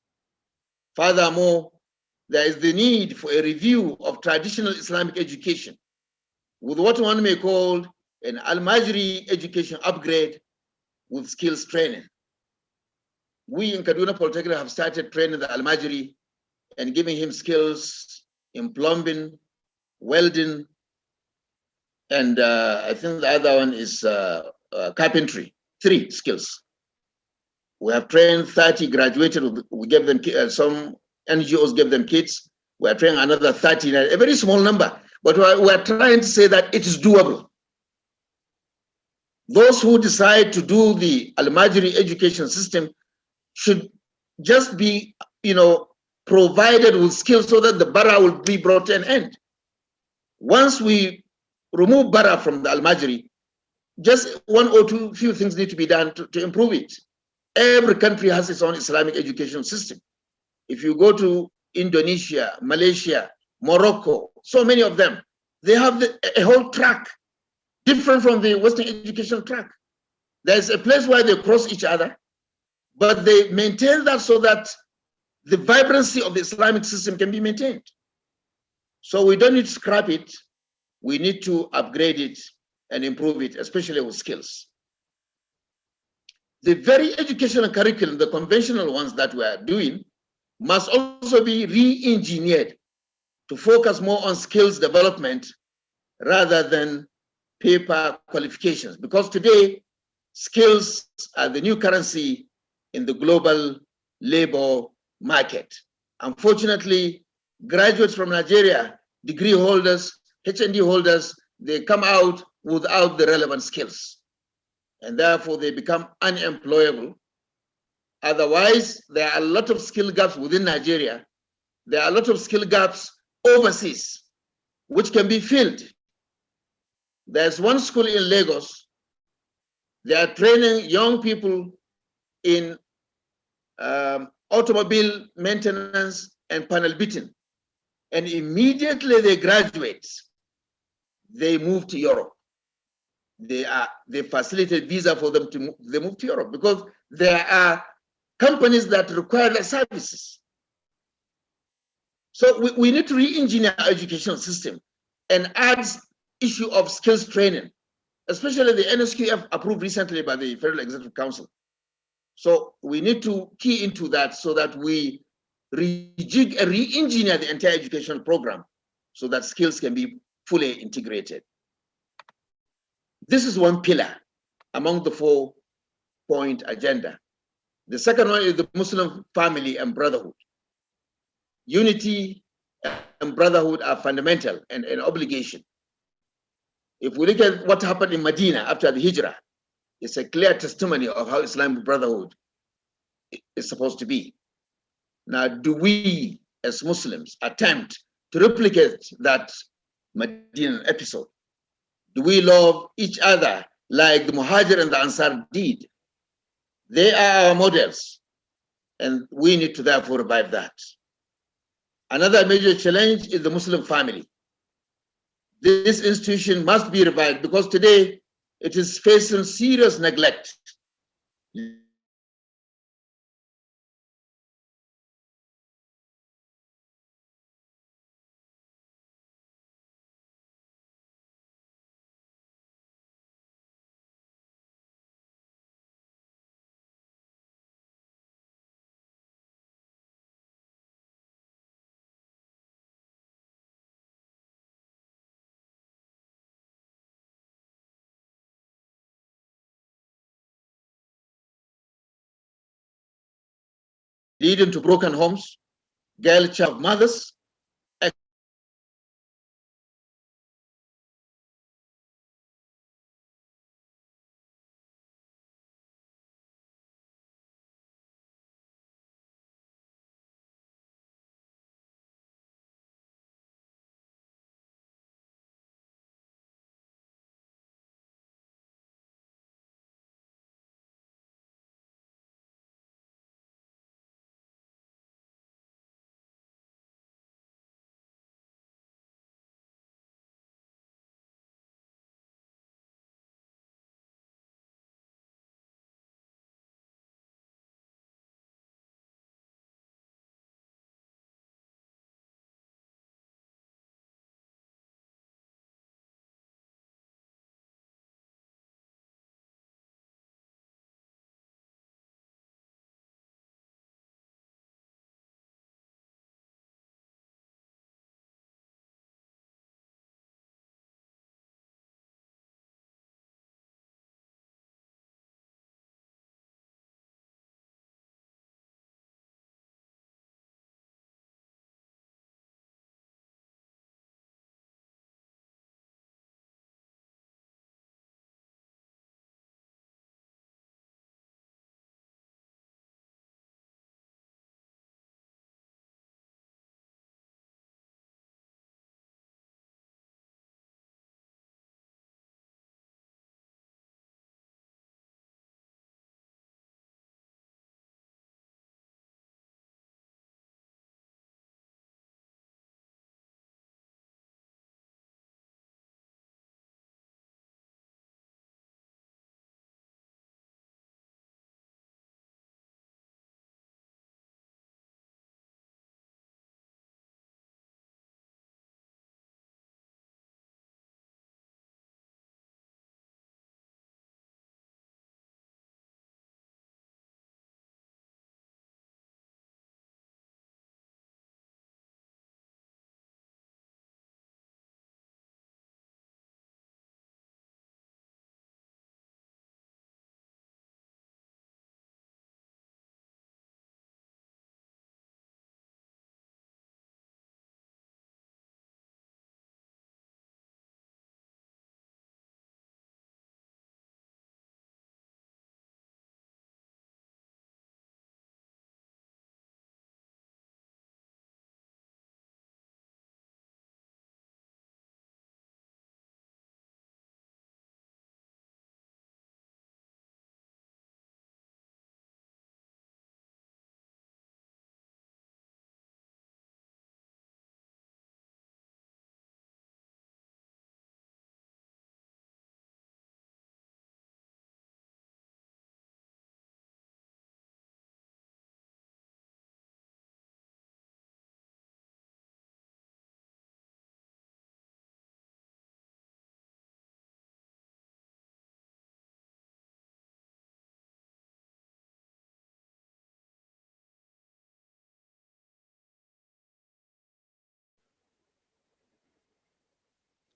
Furthermore, there is the need for a review of traditional Islamic education with what one may call an Al-Majri education upgrade with skills training. We in Kaduna Polytechnic have started training the Al-Majri and giving him skills in plumbing, welding, and I think the other one is carpentry, 3 skills. We have trained 30, graduated, we gave them, some NGOs gave them kits. We are training another 30, a very small number, but we are trying to say that it is doable. Those who decide to do the Al-Majri education system should just be, provided with skills so that the bara will be brought to an end. Once we remove bara from the Al-Majri, just 1 or 2 few things need to be done to improve it. Every country has its own Islamic education system. If you go to Indonesia, Malaysia, Morocco, so many of them, they have a whole track different from the Western educational track. There's a place where they cross each other, but they maintain that so that the vibrancy of the Islamic system can be maintained. So we don't need to scrap it. We need to upgrade it and improve it, especially with skills. The very educational curriculum, the conventional ones that we are doing, must also be re-engineered to focus more on skills development rather than paper qualifications. Because today, skills are the new currency in the global labor market. Unfortunately, graduates from Nigeria, degree holders, HND holders, they come out without the relevant skills. And therefore, they become unemployable. Otherwise, there are a lot of skill gaps within Nigeria. There are a lot of skill gaps overseas, which can be filled. There's one school in Lagos. They are training young people in automobile maintenance and panel beating. And immediately they graduate, they move to Europe. They facilitate visa for them to move to Europe because there are companies that require their services. So we need to re-engineer our educational system and add issue of skills training, especially the NSQF approved recently by the Federal Executive Council. So we need to key into that so that we rejig and re-engineer the entire educational program so that skills can be fully integrated. This is one pillar among the 4-point agenda. The second one is the Muslim family and brotherhood. Unity and brotherhood are fundamental and an obligation. If we look at what happened in Medina after the Hijrah, it's a clear testimony of how Islamic brotherhood is supposed to be. Now, do we as Muslims attempt to replicate that Medinan episode? Do we love each other like the Muhajir and the Ansar did? They are our models, and we need to therefore revive that. Another major challenge is the Muslim family. This institution must be revived because today it is facing serious neglect. Leading to broken homes, girl child mothers,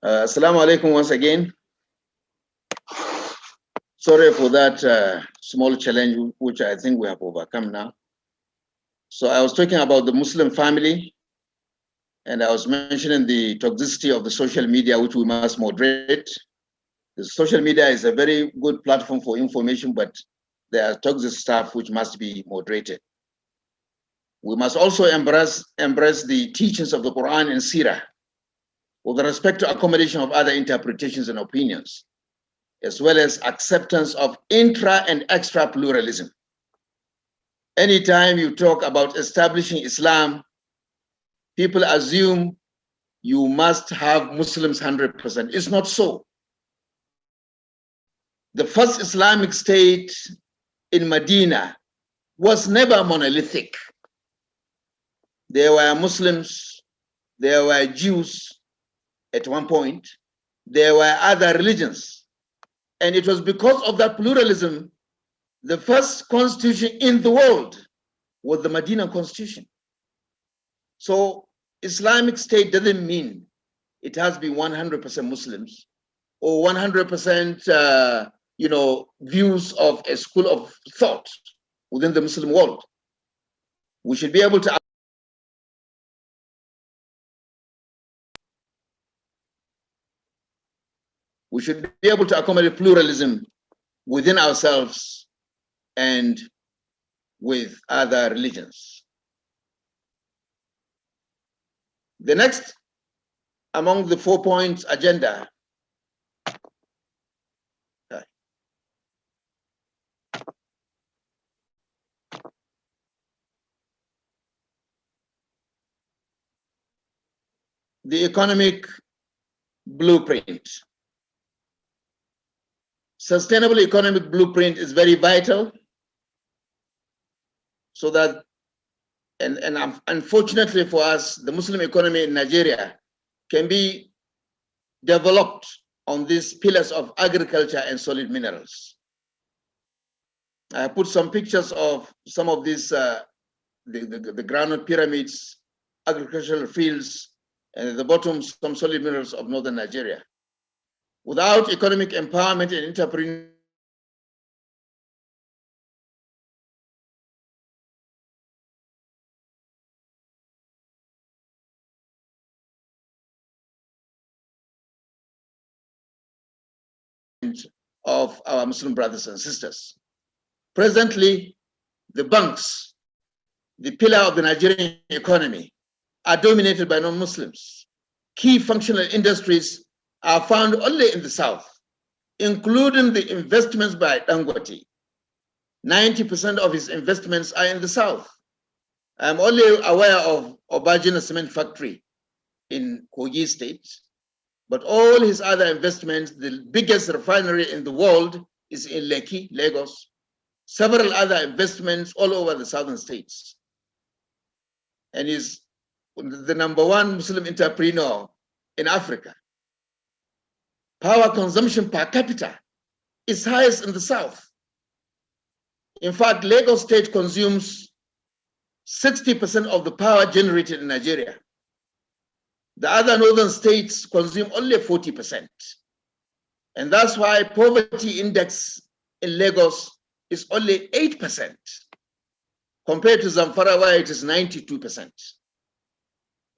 Assalamu alaikum once again. Sorry for that small challenge, which I think we have overcome now. So I was talking about the Muslim family, and I was mentioning the toxicity of the social media, which we must moderate. The social media is a very good platform for information, but there are toxic stuff which must be moderated. We must also embrace the teachings of the Quran and Sirah with respect to accommodation of other interpretations and opinions, as well as acceptance of intra and extra pluralism. Anytime you talk about establishing Islam, people assume you must have Muslims 100%. It's not so. The first Islamic state in Medina was never monolithic. There were Muslims, there were Jews at one point, there were other religions. And it was because of that pluralism, the first constitution in the world was the Medina Constitution. So Islamic State doesn't mean it has to be 100% Muslims or 100% views of a school of thought within the Muslim world. We should be able to accommodate pluralism within ourselves and with other religions. The next among the 4 points agenda the economic blueprint. Sustainable economic blueprint is very vital so that, and unfortunately for us, the Muslim economy in Nigeria can be developed on these pillars of agriculture and solid minerals. I put some pictures of some of these, the granite pyramids, agricultural fields, and at the bottom, some solid minerals of northern Nigeria. Without economic empowerment and entrepreneurship, of our Muslim brothers and sisters. Presently, the banks, the pillar of the Nigerian economy, are dominated by non-Muslims. Key functional industries are found only in the south, including the investments by Dangote. 90% of his investments are in the south. I'm only aware of Obajina Cement Factory in Kogi State, but all his other investments, the biggest refinery in the world is in Lekki, Lagos, several other investments all over the southern states. And is the #1 Muslim entrepreneur in Africa. Power consumption per capita is highest in the south. In fact, Lagos State consumes 60% of the power generated in Nigeria. The other northern states consume only 40%. And that's why poverty index in Lagos is only 8%, compared to Zamfara, where it is 92%.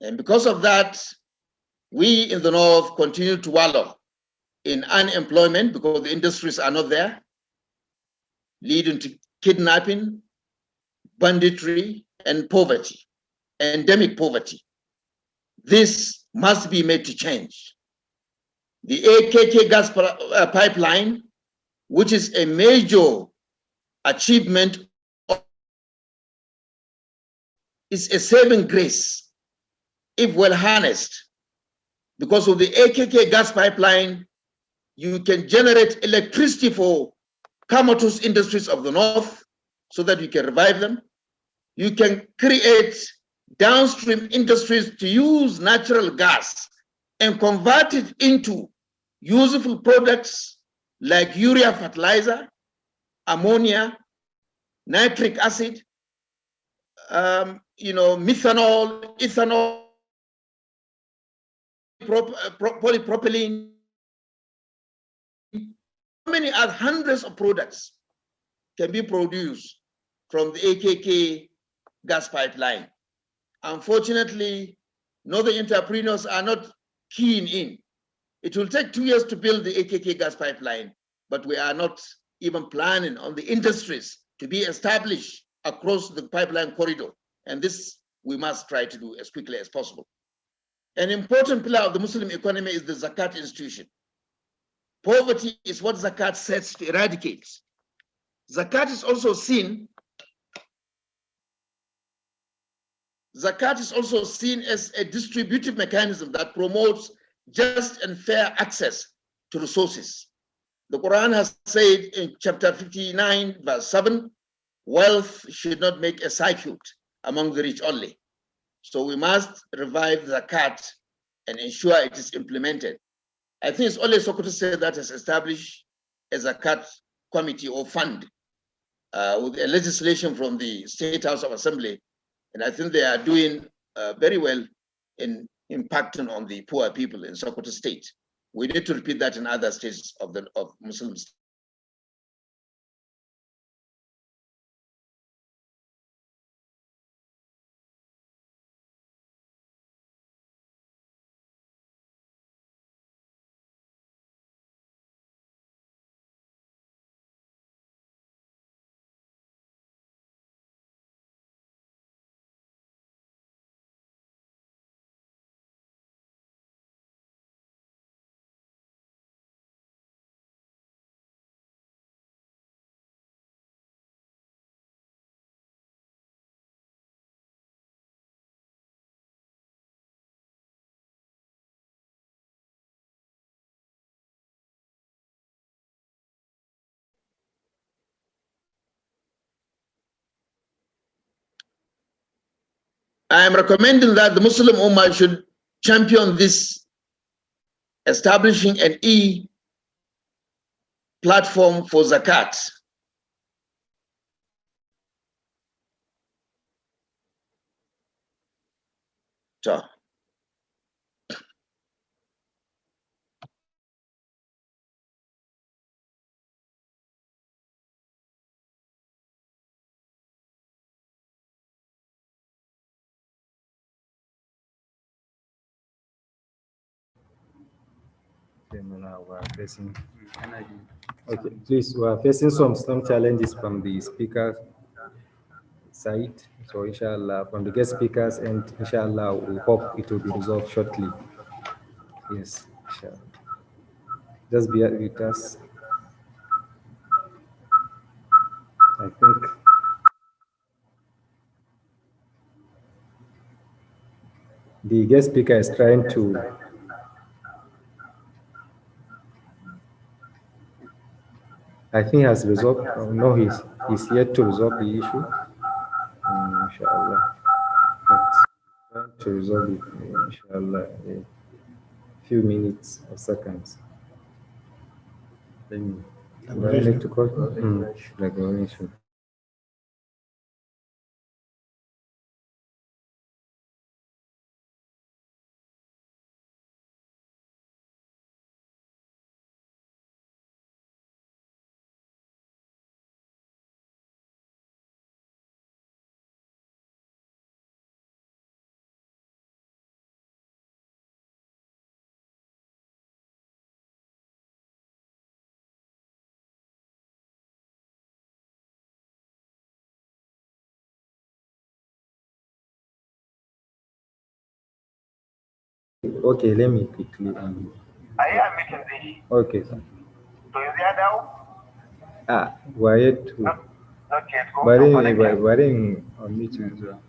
And because of that, we in the north continue to wallow in unemployment because the industries are not there, leading to kidnapping, banditry, and poverty, endemic poverty. This must be made to change. The AKK gas pipeline, which is a major achievement, is a saving grace if well harnessed. Because of the AKK gas pipeline, you can generate electricity for comatose industries of the north so that you can revive them. You can create downstream industries to use natural gas and convert it into useful products like urea fertilizer, ammonia, nitric acid, methanol, ethanol, polypropylene, many other hundreds of products can be produced from the AKK gas pipeline. Unfortunately, northern entrepreneurs are not keen in. It will take 2 years to build the AKK gas pipeline, but we are not even planning on the industries to be established across the pipeline corridor. And this we must try to do as quickly as possible. An important pillar of the Muslim economy is the Zakat Institution. Poverty is what Zakat sets to eradicate. Zakat is also seen as a distributive mechanism that promotes just and fair access to resources. The Quran has said in chapter 59, verse 7, wealth should not make a circuit among the rich only. So we must revive Zakat and ensure it is implemented. I think it's only Sokoto State that has established a Zakat committee or fund with a legislation from the State House of Assembly. And I think they are doing very well in impacting on the poor people in Sokoto State. We need to repeat that in other states of Muslims. I am recommending that the Muslim Ummah should champion this, establishing an platform for Zakat. So, Okay, please, we are facing some challenges from the speaker side. So inshallah, from the guest speakers, and inshallah, we hope it will be resolved shortly. Yes, inshallah. Just be with us. I think the guest speaker is trying to has resolved. No, he's yet to resolve the issue. Inshallah, but trying to resolve it. Inshallah, a few minutes or seconds. Then do I need to call? Regulation. Okay, let me quickly. Okay, sir. Why it? Why on meeting as well?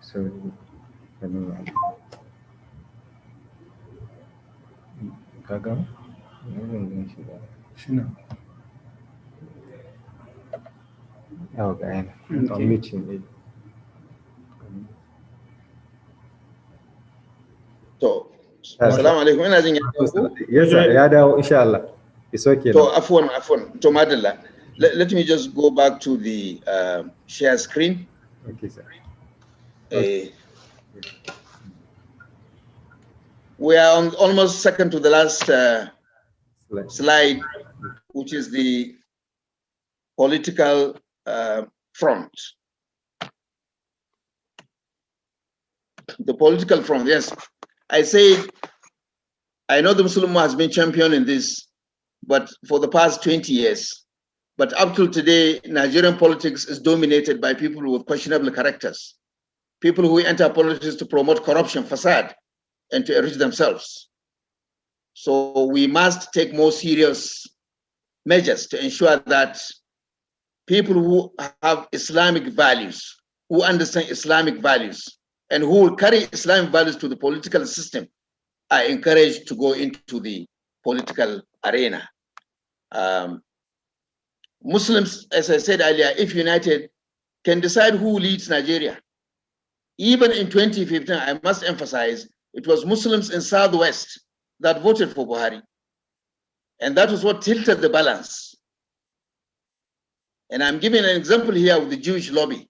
Sorry. Kagam? Okay. On meeting. So, assalamu alaikum. Ina jin Yes, sir. Ya dawo insha Allah. It's okay. To afwan to madalla. Let me just go back to the share screen. Okay, sir. Okay. We are on almost second to the last slide, which is the political front. The political front, yes. I say, I know the Muslim Ummah has been champion in this, but for the past 20 years. But up till today, Nigerian politics is dominated by people with questionable characters. People who enter politics to promote corruption, facade, and to enrich themselves. So we must take more serious measures to ensure that people who have Islamic values, who understand Islamic values, and who will carry Islamic values to the political system are encouraged to go into the political arena. Muslims, as I said earlier, if united, can decide who leads Nigeria. Even in 2015, I must emphasize, it was Muslims in Southwest that voted for Buhari. And that was what tilted the balance. And I'm giving an example here with the Jewish lobby.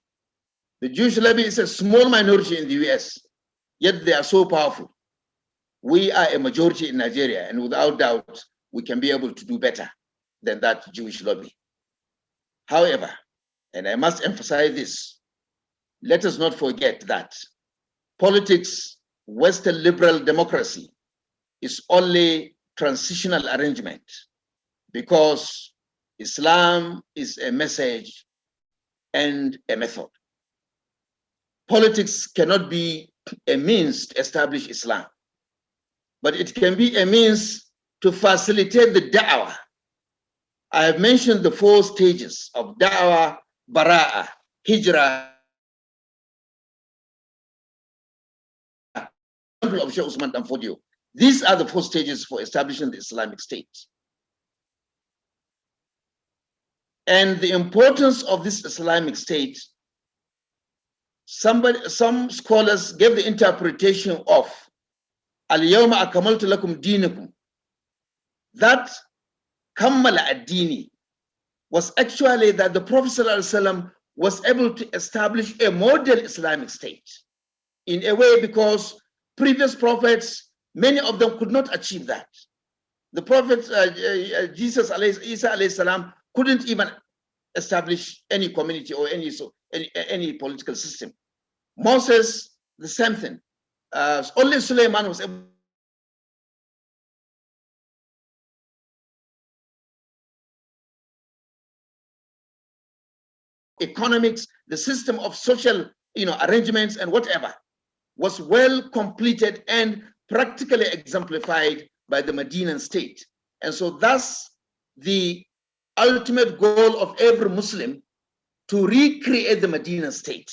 The Jewish lobby is a small minority in the US, yet they are so powerful. We are a majority in Nigeria, and without doubt, we can be able to do better than that Jewish lobby. However, and I must emphasize this, let us not forget that politics, Western liberal democracy, is only transitional arrangement because Islam is a message and a method. Politics cannot be a means to establish Islam, but it can be a means to facilitate the da'wah. I have mentioned the 4 stages of da'wah, bara'ah, hijrah, of Sheikh Usman Danfodio. These are the 4 stages for establishing the Islamic State. And the importance of this Islamic State, some scholars gave the interpretation of Al-Yawma Akamaltu Lakum Dinakum. That Kammala ad-Dini was actually that the Prophet ﷺ was able to establish a model Islamic State in a way because previous prophets, many of them could not achieve that. The prophet Jesus, Isa alayhi salam, couldn't even establish any community or any political system. Moses, the same thing. Only Suleiman was able economics, the system of social arrangements and whatever was well completed and practically exemplified by the Medinan state. And so thus the ultimate goal of every Muslim to recreate the Medinan state.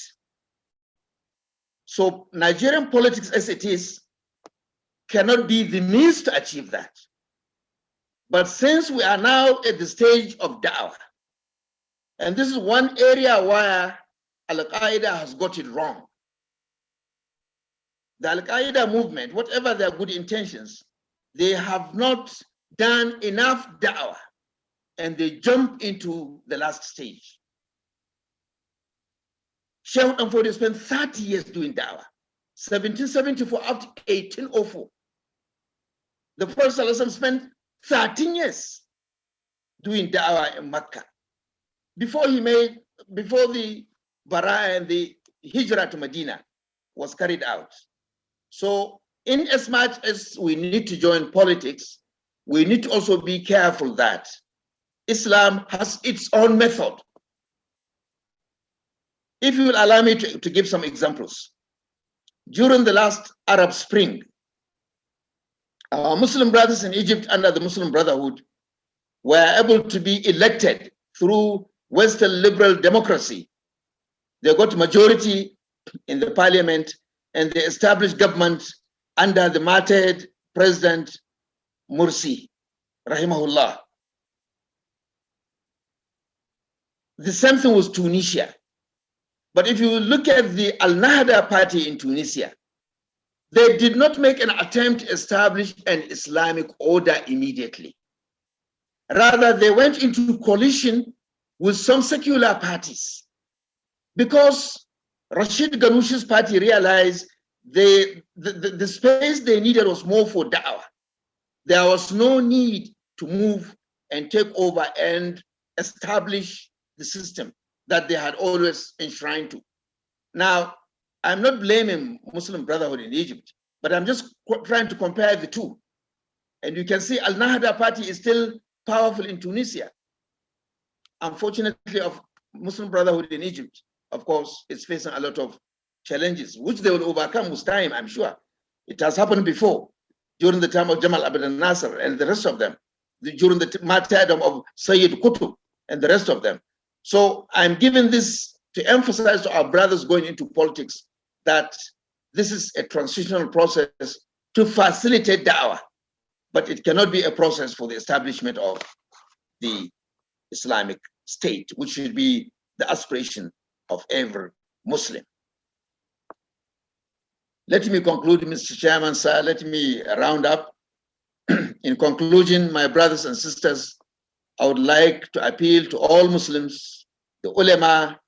So Nigerian politics as it is cannot be the means to achieve that. But since we are now at the stage of da'wah, and this is one area where Al-Qaeda has got it wrong. The Al-Qaeda movement, whatever their good intentions, they have not done enough da'wah, and they jump into the last stage. Sheikh Danfodio spent 30 years doing da'wah, 1774 up to 1804. The Prophet ﷺ spent 13 years doing da'wah in Mecca before the Bara and the Hijrah to Medina was carried out. So in as much as we need to join politics, we need to also be careful that Islam has its own method. If you will allow me to give some examples. During the last Arab Spring, our Muslim brothers in Egypt under the Muslim Brotherhood were able to be elected through Western liberal democracy. They got majority in the parliament and they established government under the martyred President Morsi, rahimahullah. The same thing was Tunisia. But if you look at the Al-Nahda party in Tunisia, they did not make an attempt to establish an Islamic order immediately. Rather, they went into coalition with some secular parties, because Rashid Ghanouchi's party realized the space they needed was more for da'wah. There was no need to move and take over and establish the system that they had always enshrined to. Now, I'm not blaming Muslim Brotherhood in Egypt, but I'm just trying to compare the two. And you can see Al-Nahda party is still powerful in Tunisia. Unfortunately, of Muslim Brotherhood in Egypt, of course, it's facing a lot of challenges, which they will overcome with time, I'm sure. It has happened before, during the time of Jamal Abdel Nasser and the rest of them, during the martyrdom of Sayyid Qutb and the rest of them. So I'm giving this to emphasize to our brothers going into politics that this is a transitional process to facilitate da'wah, but it cannot be a process for the establishment of the Islamic State, which should be the aspiration of every Muslim. Let me conclude, Mr. Chairman, sir. Let me round up. In conclusion, my brothers and sisters, I would like to appeal to all Muslims, the ulama,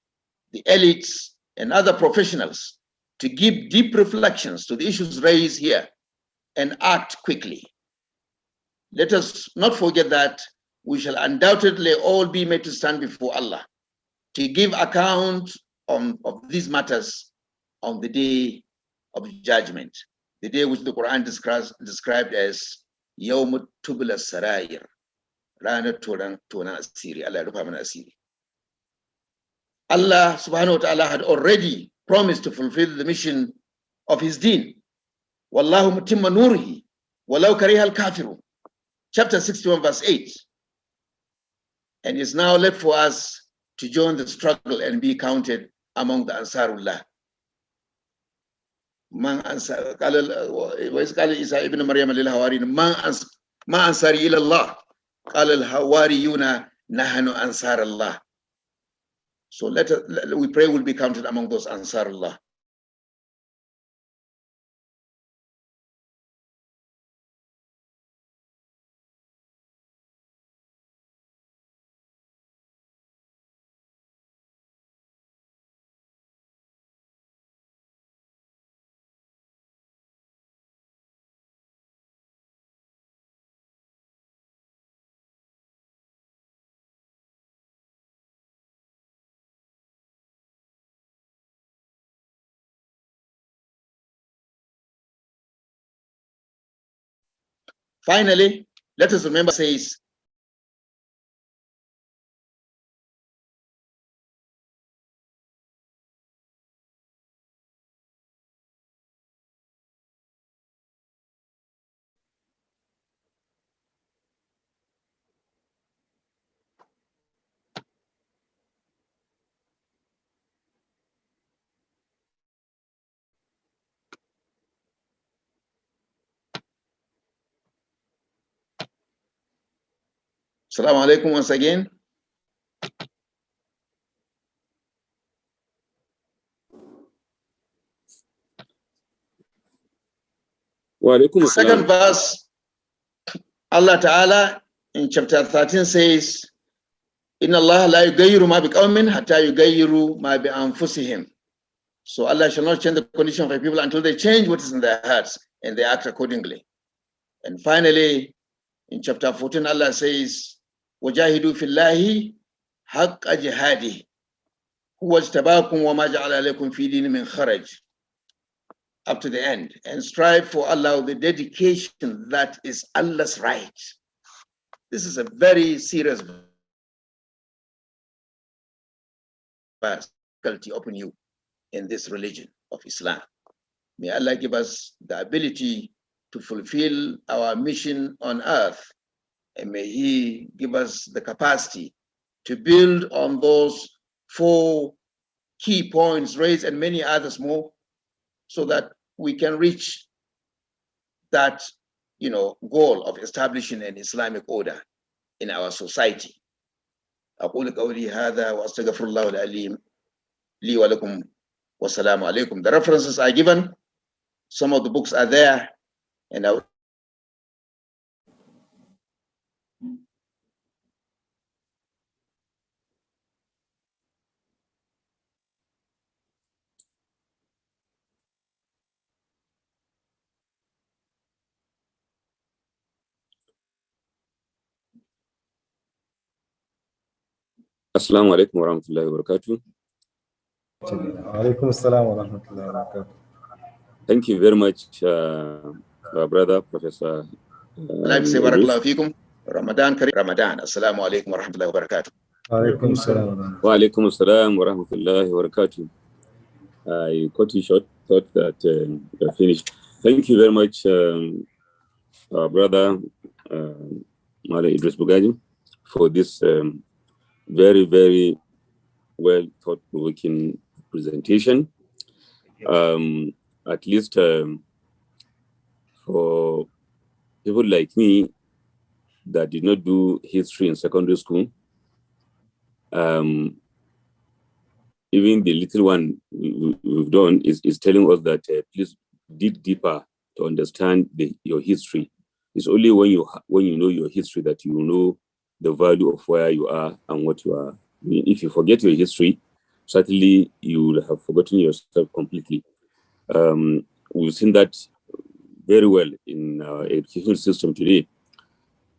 the elites, and other professionals to give deep reflections to the issues raised here and act quickly. Let us not forget that we shall undoubtedly all be made to stand before Allah to give account of these matters on the day of judgment, the day which the Quran described as Yawm Tubla Sarair, Rana Turan Asiri, Allah Rupaman Asiri. Allah subhanahu wa ta'ala had already promised to fulfill the mission of his deen. Wallahu mutimma nurihi, walau kariha al-kafirun. Chapter 61, verse 8. And it's now left for us to join the struggle and be counted among the Ansarullah. Man ansar, qala Isa ibn Maryam lil Hawarin, man ansari ila Allah. Qala al Hawariyuna nahnu ansar Allah. So we pray we'll be counted among those Ansarullah. Finally, let us remember, says, Assalamu alaikum once again. Wa Second verse, Allah Ta'ala in chapter 13 says, Inna Allah la yughayyiru ma biqawmin hatta yughayyiru ma bi anfusihim. So Allah shall not change the condition of the people until they change what is in their hearts and they act accordingly. And finally, in chapter 14, Allah says, Wajahidu fillahi haqqa jihadi. Huwa ijtabakum wa ma ja'ala alaykum fi dini min kharaj. Up to the end, and strive for Allah with the dedication that is Allah's right. This is a very serious difficulty upon you in this religion of Islam. May Allah give us the ability to fulfill our mission on earth, and may He give us the capacity to build on those 4 key points raised and many others more, so that we can reach that goal of establishing an Islamic order in our society. أقول قولي هذا وأستغفر الله العليم لي ولكم والسلام عليكم. The references are given. Some of the books are there, and I Assalamu alaikum wa rahmatullahi wa barakatuh. Alaikum assalam wa rahmatullahi wa barakatuh. Thank you very much, our brother, Professor. Like say barakallahu fikum. Ramadan Kareem. Ramadan. Assalamu alaikum wa rahmatullahi wa barakatuh. Alaikum assalam. Wa alaikum assalam wa rahmatullahi wa barakatuh. I cut you short, thought that you're finished. Thank you very much, our brother, Mala Idris Bugadi, for this very, very well thought-provoking presentation. At least for people like me that did not do history in secondary school, even the little one we've done is telling us that please dig deeper to understand your history. It's only when you know your history that you know the value of where you are and what you are. I mean, if you forget your history, certainly you will have forgotten yourself completely. We've seen that very well in our education system today.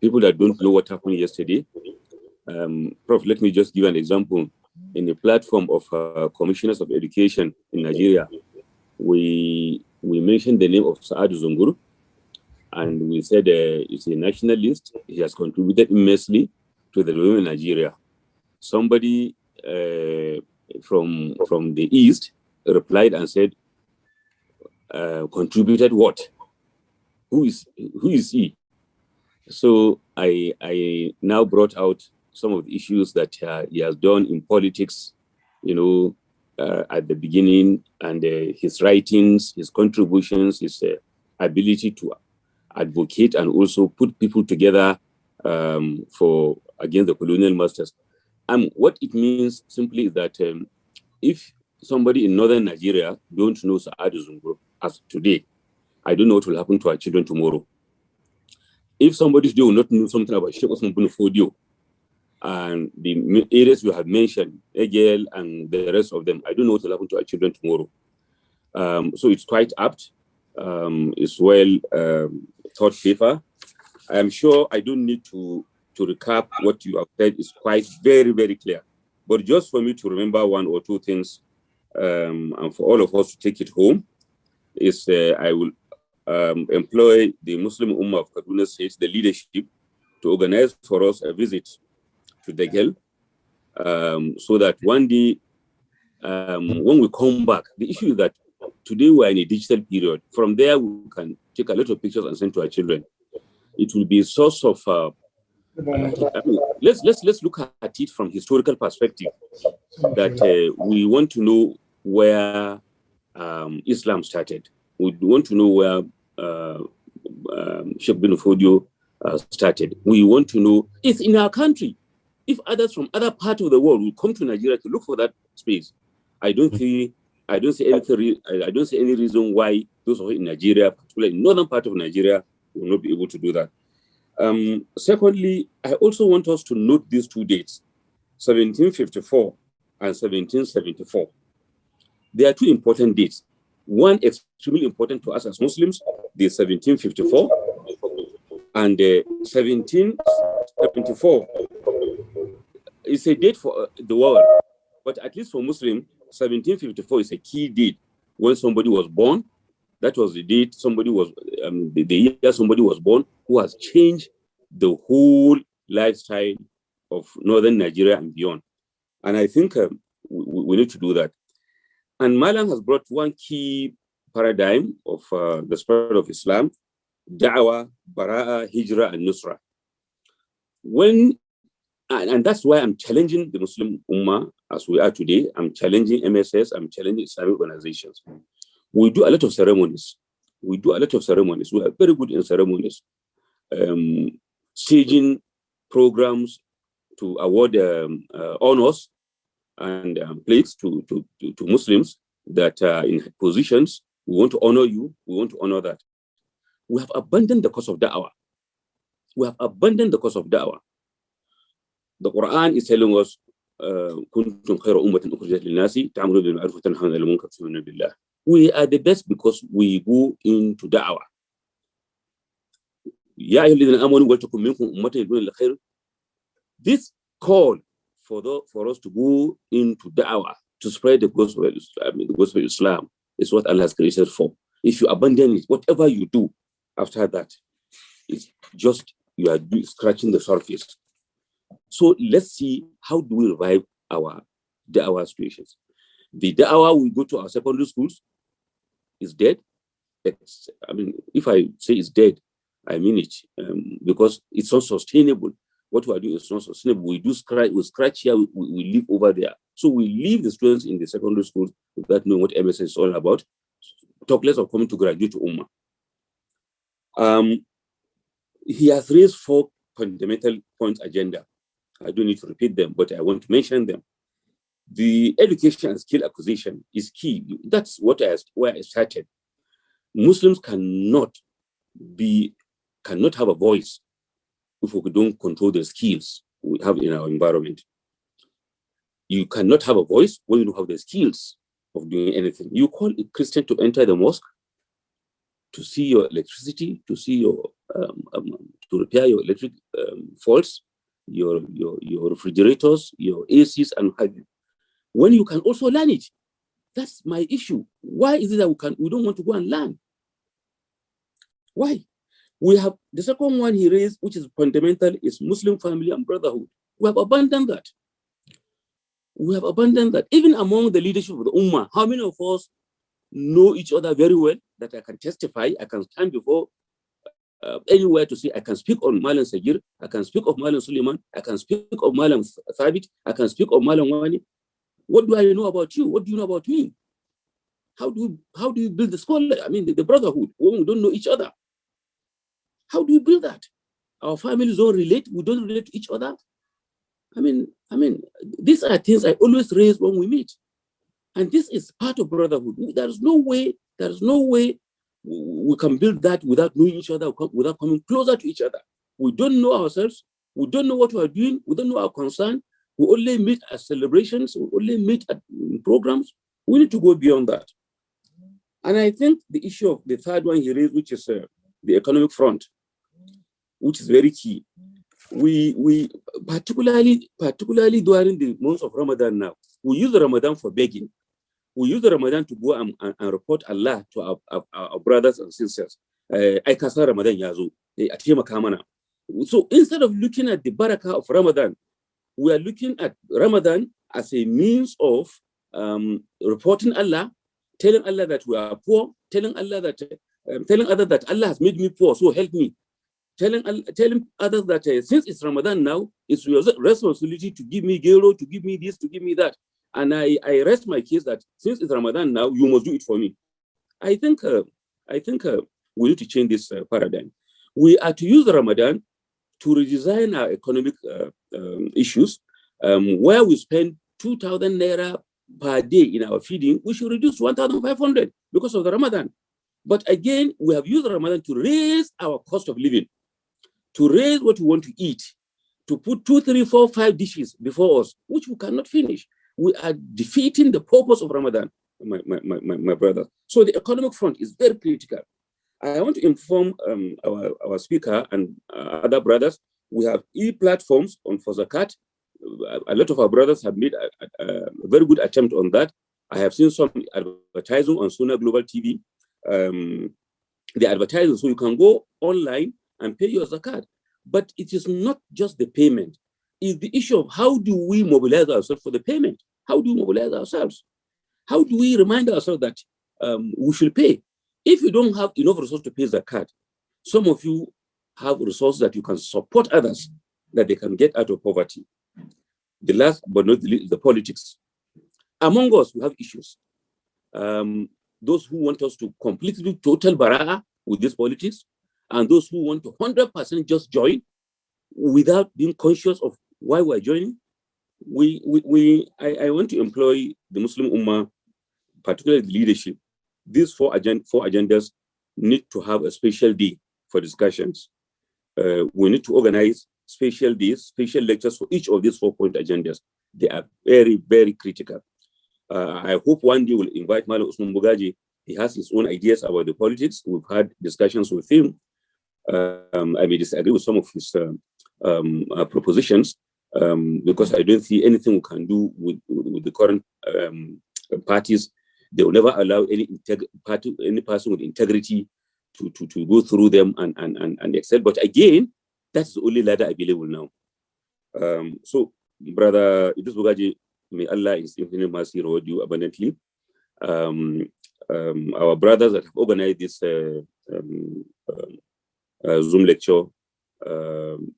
People that don't know what happened yesterday. Prof, let me just give an example. In the platform of commissioners of education in Nigeria, we mentioned the name of Saad Zungur, and we said it's a nationalist. He has contributed immensely to the development of Nigeria. Somebody from the East replied and said, contributed what? Who is he? So I now brought out some of the issues that he has done in politics, at the beginning, and his writings, his contributions, his ability to advocate and also put people together against the colonial masters. What it means simply is that if somebody in northern Nigeria don't know Saad Zungur as today, I don't know what will happen to our children tomorrow. If somebody today will not know something about Sheikh Osman bin Fodio and the areas you have mentioned, Egel and the rest of them, I don't know what will happen to our children tomorrow. So it's quite apt. It's well thought paper. I am sure I don't need to recap what you have said. It's quite very, very clear. But just for me to remember one or two things, and for all of us to take it home, is I will employ the Muslim Ummah of Kaduna State, the leadership, to organize for us a visit to Degel, so that one day, when we come back, the issue is that today we're in a digital period. From there, we can take a lot of pictures and send to our children. It will be a source of, let's look at it from historical perspective, that we want to know where Islam started. We want to know where Sheikh bin Fodio started. We want to know it's in our country. If others from other parts of the world will come to Nigeria to look for that space, I don't see any reason why those of us in Nigeria, particularly in northern part of Nigeria, will not be able to do that. Secondly, I also want us to note these two dates, 1754 and 1774. They are two important dates. One extremely important to us as Muslims, the 1754, and 1774 is a date for the world, but at least for Muslims, 1754 is a key date. When somebody was born, that was the date somebody was, the year somebody was born, who has changed the whole lifestyle of northern Nigeria and beyond. And I think we need to do that. And Malam has brought one key paradigm of the spirit of Islam: Da'wah, Bara'ah, Hijrah, and Nusra. And that's why I'm challenging the Muslim Ummah as we are today. I'm challenging MSS, I'm challenging Islamic organizations. We do a lot of ceremonies. We are very good in ceremonies. Staging programs to award honors and plates to Muslims that are in positions. We want to honor you. We want to honor that. We have abandoned the cause of da'wah. The Quran is telling us, we are the best because we go into da'wah. This call for us to go into da'wah, to spread the gospel, the gospel of Islam is what Allah has created for. If you abandon it, whatever you do after that, it's just you are scratching the surface. So let's see, how do we revive our da'wah situations? The da'wah we go to our secondary schools is dead. If I say it's dead, I mean it, because it's not sustainable. What we are doing is not sustainable. We scratch here, we live over there. So we leave the students in the secondary schools without knowing what MSS is all about. Talk less of coming to graduate to Ummah. He has raised 4 fundamental points agenda. I don't need to repeat them, but I want to mention them. The education and skill acquisition is key. That's where I started. Muslims cannot have a voice if we don't control the skills we have in our environment. You cannot have a voice when you don't have the skills of doing anything. You call a Christian to enter the mosque, to see your electricity, to see your to repair your electric faults, your refrigerators, your ACs, and when you can also learn it. That's my issue. Why is it that we don't want to go and learn? Why? We have the second one he raised, which is fundamental, is Muslim family and brotherhood. We have abandoned that. We have abandoned that. Even among the leadership of the Ummah, how many of us know each other very well that I can testify, I can stand before anywhere to say, I can speak on Malam Sagir, I can speak of Malam Suleiman, I can speak of Malam Thabit, I can speak of Malam Wani. What do I know about you? What do you know about me? How do you build the scholar? The brotherhood when we don't know each other? How do we build that? Our families don't relate. We don't relate to each other. These are things I always raise when we meet, and this is part of brotherhood. There is no way we can build that without knowing each other, without coming closer to each other. We don't know ourselves. We don't know what we are doing. We don't know our concern. We only meet at celebrations. We only meet at programs. We need to go beyond that. And I think the issue of the third one he raised, which is the economic front, which is very key. We particularly during the month of Ramadan now, we use the Ramadan for begging. We use the Ramadan to go and report Allah to our brothers and sisters. I can say Ramadan yazo. So instead of looking at the barakah of Ramadan, we are looking at Ramadan as a means of reporting Allah, telling Allah that we are poor, telling others that Allah has made me poor, so help me. Telling others that since it's Ramadan now, it's your responsibility to give me gero, to give me this, to give me that. And I rest my case that since it's Ramadan now, you must do it for me. I think we need to change this paradigm. We are to use Ramadan to redesign our economic issues. Where we spend 2,000 naira per day in our feeding, we should reduce 1,500 because of the Ramadan. But again, we have used Ramadan to raise our cost of living, to raise what we want to eat, to put 2, 3, 4, 5 dishes before us, which we cannot finish. We are defeating the purpose of Ramadan, my brother. So the economic front is very critical. I want to inform our speaker and other brothers, we have e-platforms for Zakat. A lot of our brothers have made a very good attempt on that. I have seen some advertising on Sunnah Global TV. The advertising, so you can go online and pay your Zakat. But it is not just the payment. It's the issue of how do we mobilize ourselves for the payment? How do we mobilize ourselves? How do we remind ourselves that we should pay? If you don't have enough resources to pay Zakat, some of you have resources that you can support others that they can get out of poverty. The last but not the least is the politics. Among us, we have issues. Those who want us to completely do total bara'a with this politics, and those who want to 100% just join without being conscious of why we're joining. I want to employ the Muslim Ummah, particularly the leadership. These four agendas need to have a special day for discussions. We need to organize special days, special lectures for each of these 4-point agendas. They are very, very critical. I hope one day we'll invite Malam Usman Bugaji. He has his own ideas about the politics. We've had discussions with him. I may disagree with some of his propositions, because I don't see anything we can do with the current parties. They will never allow any person with integrity to go through them and excel. But again, that's the only ladder available now. So, Brother Idris Bugaji, may Allah in His infinite mercy reward you abundantly. Our brothers that have organized this Zoom lecture,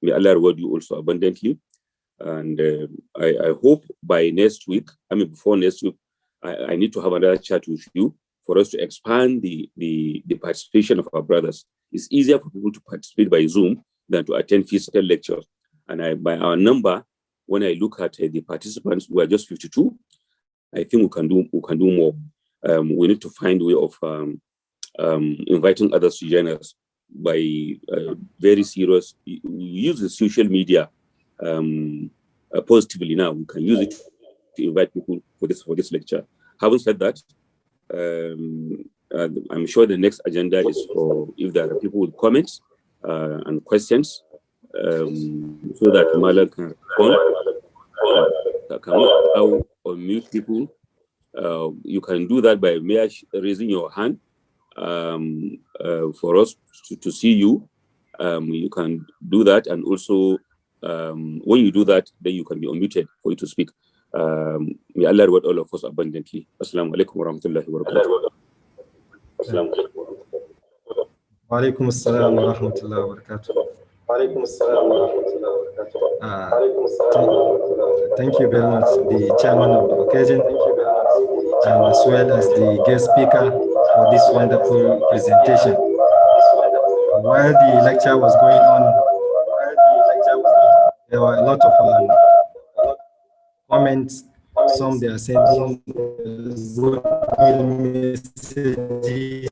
may Allah reward you also abundantly. And I hope by next week, before next week, I need to have another chat with you for us to expand the participation of our brothers. It's easier for people to participate by Zoom than to attend physical lectures. And by our number, when I look at the participants, we are just 52. I think we can do more. We need to find a way of inviting others to join us by very serious. We use the social media positively now. We can use it to invite people for this lecture. Having said that, I'm sure the next agenda is for if there are people with comments and questions, so that Mala can respond. Can unmute people? You can do that by raising your hand for us to see you. You can do that, and also when you do that, then you can be unmuted for you to speak. May Allah reward all of us abundantly. Assalamu alaikum wa rahmatullahi wa barakatuh. Wa alaikum assalam wa rahmatullahi wa barakatuh. Thank you very much, the chairman of the occasion, and as well as the guest speaker for this wonderful presentation. While the lecture was going on, there were a lot of comments. Some they are sending good messages,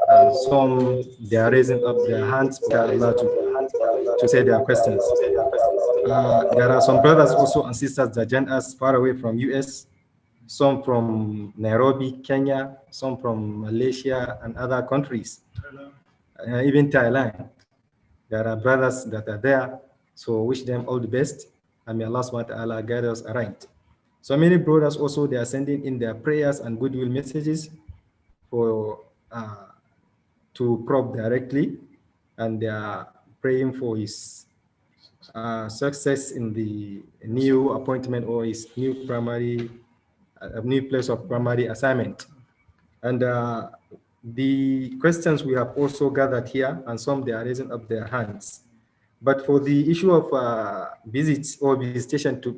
and some they are raising up their hands to say their questions. There are some brothers also and sisters that join us far away from US, some from Nairobi, Kenya, some from Malaysia and other countries, even Thailand. There are brothers that are there, so wish them all the best, and may Allah subhanahu wa ta'ala guide us aright. So many brothers also, they are sending in their prayers and goodwill messages for to Prof directly, and they are praying for his success in the new appointment or his new new place of primary assignment. And the questions we have also gathered here, and some they are raising up their hands. But for the issue of visits or visitation to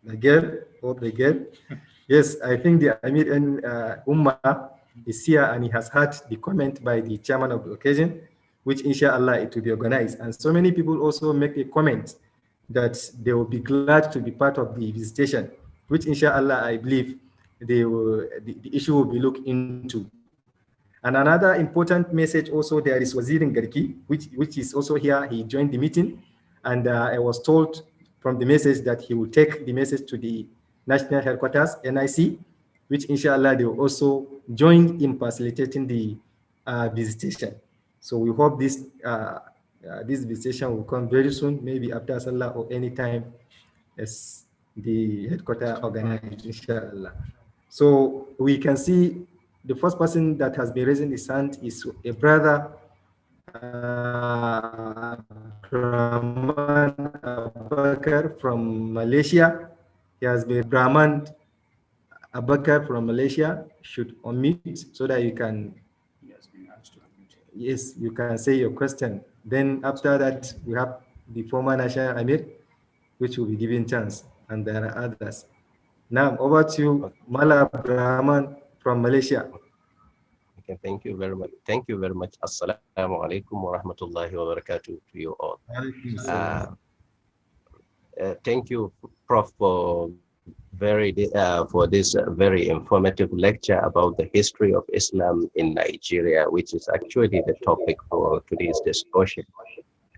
the girl, yes, I think the Amir and Ummah is here, and he has heard the comment by the chairman of the occasion, which inshallah it will be organized. And so many people also make a comment that they will be glad to be part of the visitation, which inshallah I believe the issue will be looked into. And another important message also there is Wazirin Garki, which is also here. He joined the meeting, and I was told from the message that he will take the message to the national headquarters, NIC, which inshallah they will also join in facilitating the visitation. So we hope this visitation will come very soon, maybe after Salah or any time as the headquarters organized, inshallah. So we can see the first person that has been raising his hand is a brother, Rahman Abakar from Malaysia. He has been Brahman Abakar from Malaysia. Should unmute so that you can, yes, you can say your question. Then after that, we have the former National Amir, which will be given chance, and there are others. Now over to Mala Brahman from Malaysia. Okay, thank you very much. Thank you very much. Assalamu alaikum wa rahmatullahi wa barakatuh to you all. Thank you, Prof, for this very informative lecture about the history of Islam in Nigeria, which is actually the topic for today's discussion.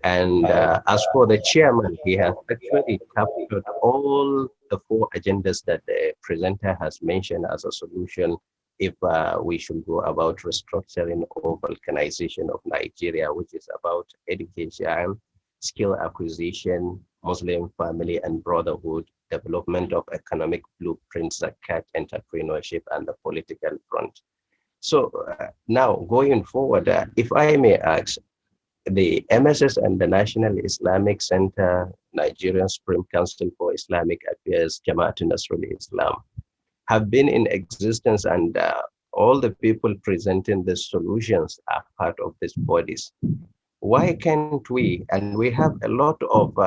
And as for the chairman, he has actually captured all the 4 agendas that the presenter has mentioned as a solution if we should go about restructuring or balkanization of Nigeria, which is about education, skill acquisition, Muslim family and brotherhood, development of economic blueprints, zakat, entrepreneurship, and the political front. So now going forward, if I may ask, the MSS and the National Islamic Center, Nigerian Supreme Council for Islamic Affairs, Jama'at Nasrul Islam, have been in existence, and all the people presenting the solutions are part of these bodies. Why can't we, and we have a lot of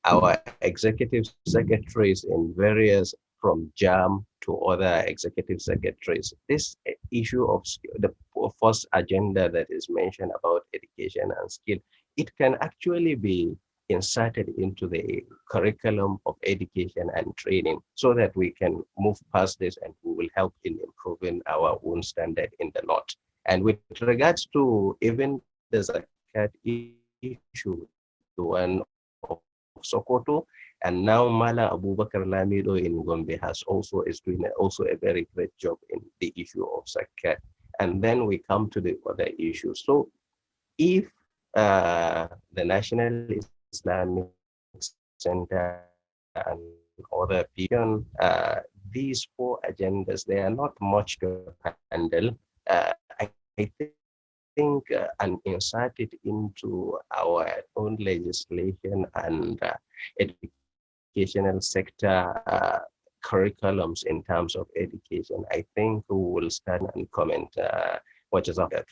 our executive secretaries in various, from JAM to other executive secretaries, this issue of the first agenda that is mentioned about education and skill, it can actually be inserted into the curriculum of education and training so that we can move past this and we will help in improving our own standard in the North. And with regards to even the Zakat issue, the one of Sokoto, and now Mala Abubakar Lamido in Gombe is doing also a very great job in the issue of Zakat. And then we come to the other issues. So if the National Islamic Center and other people, these four agendas, they are not much to handle. I think and insert it into our own legislation and educational sector curriculums in terms of education, I think we will start and comment what is up there.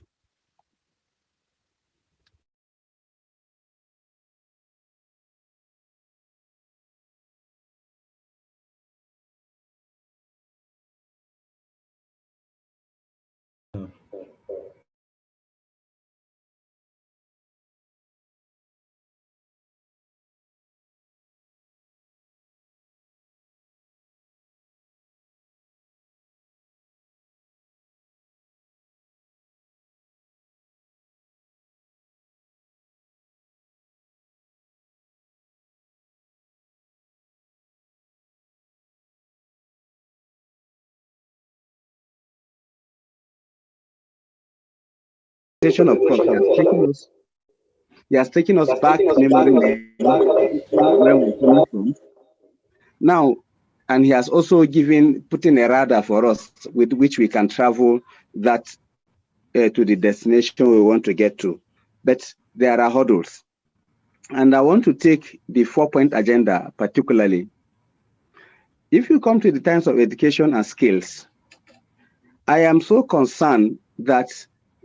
Of course, he has taken us back memory lane where we're coming from. Now, and he has also putting a radar for us with which we can travel that to the destination we want to get to. But there are hurdles. And I want to take the 4-point agenda particularly. If you come to the terms of education and skills, I am so concerned that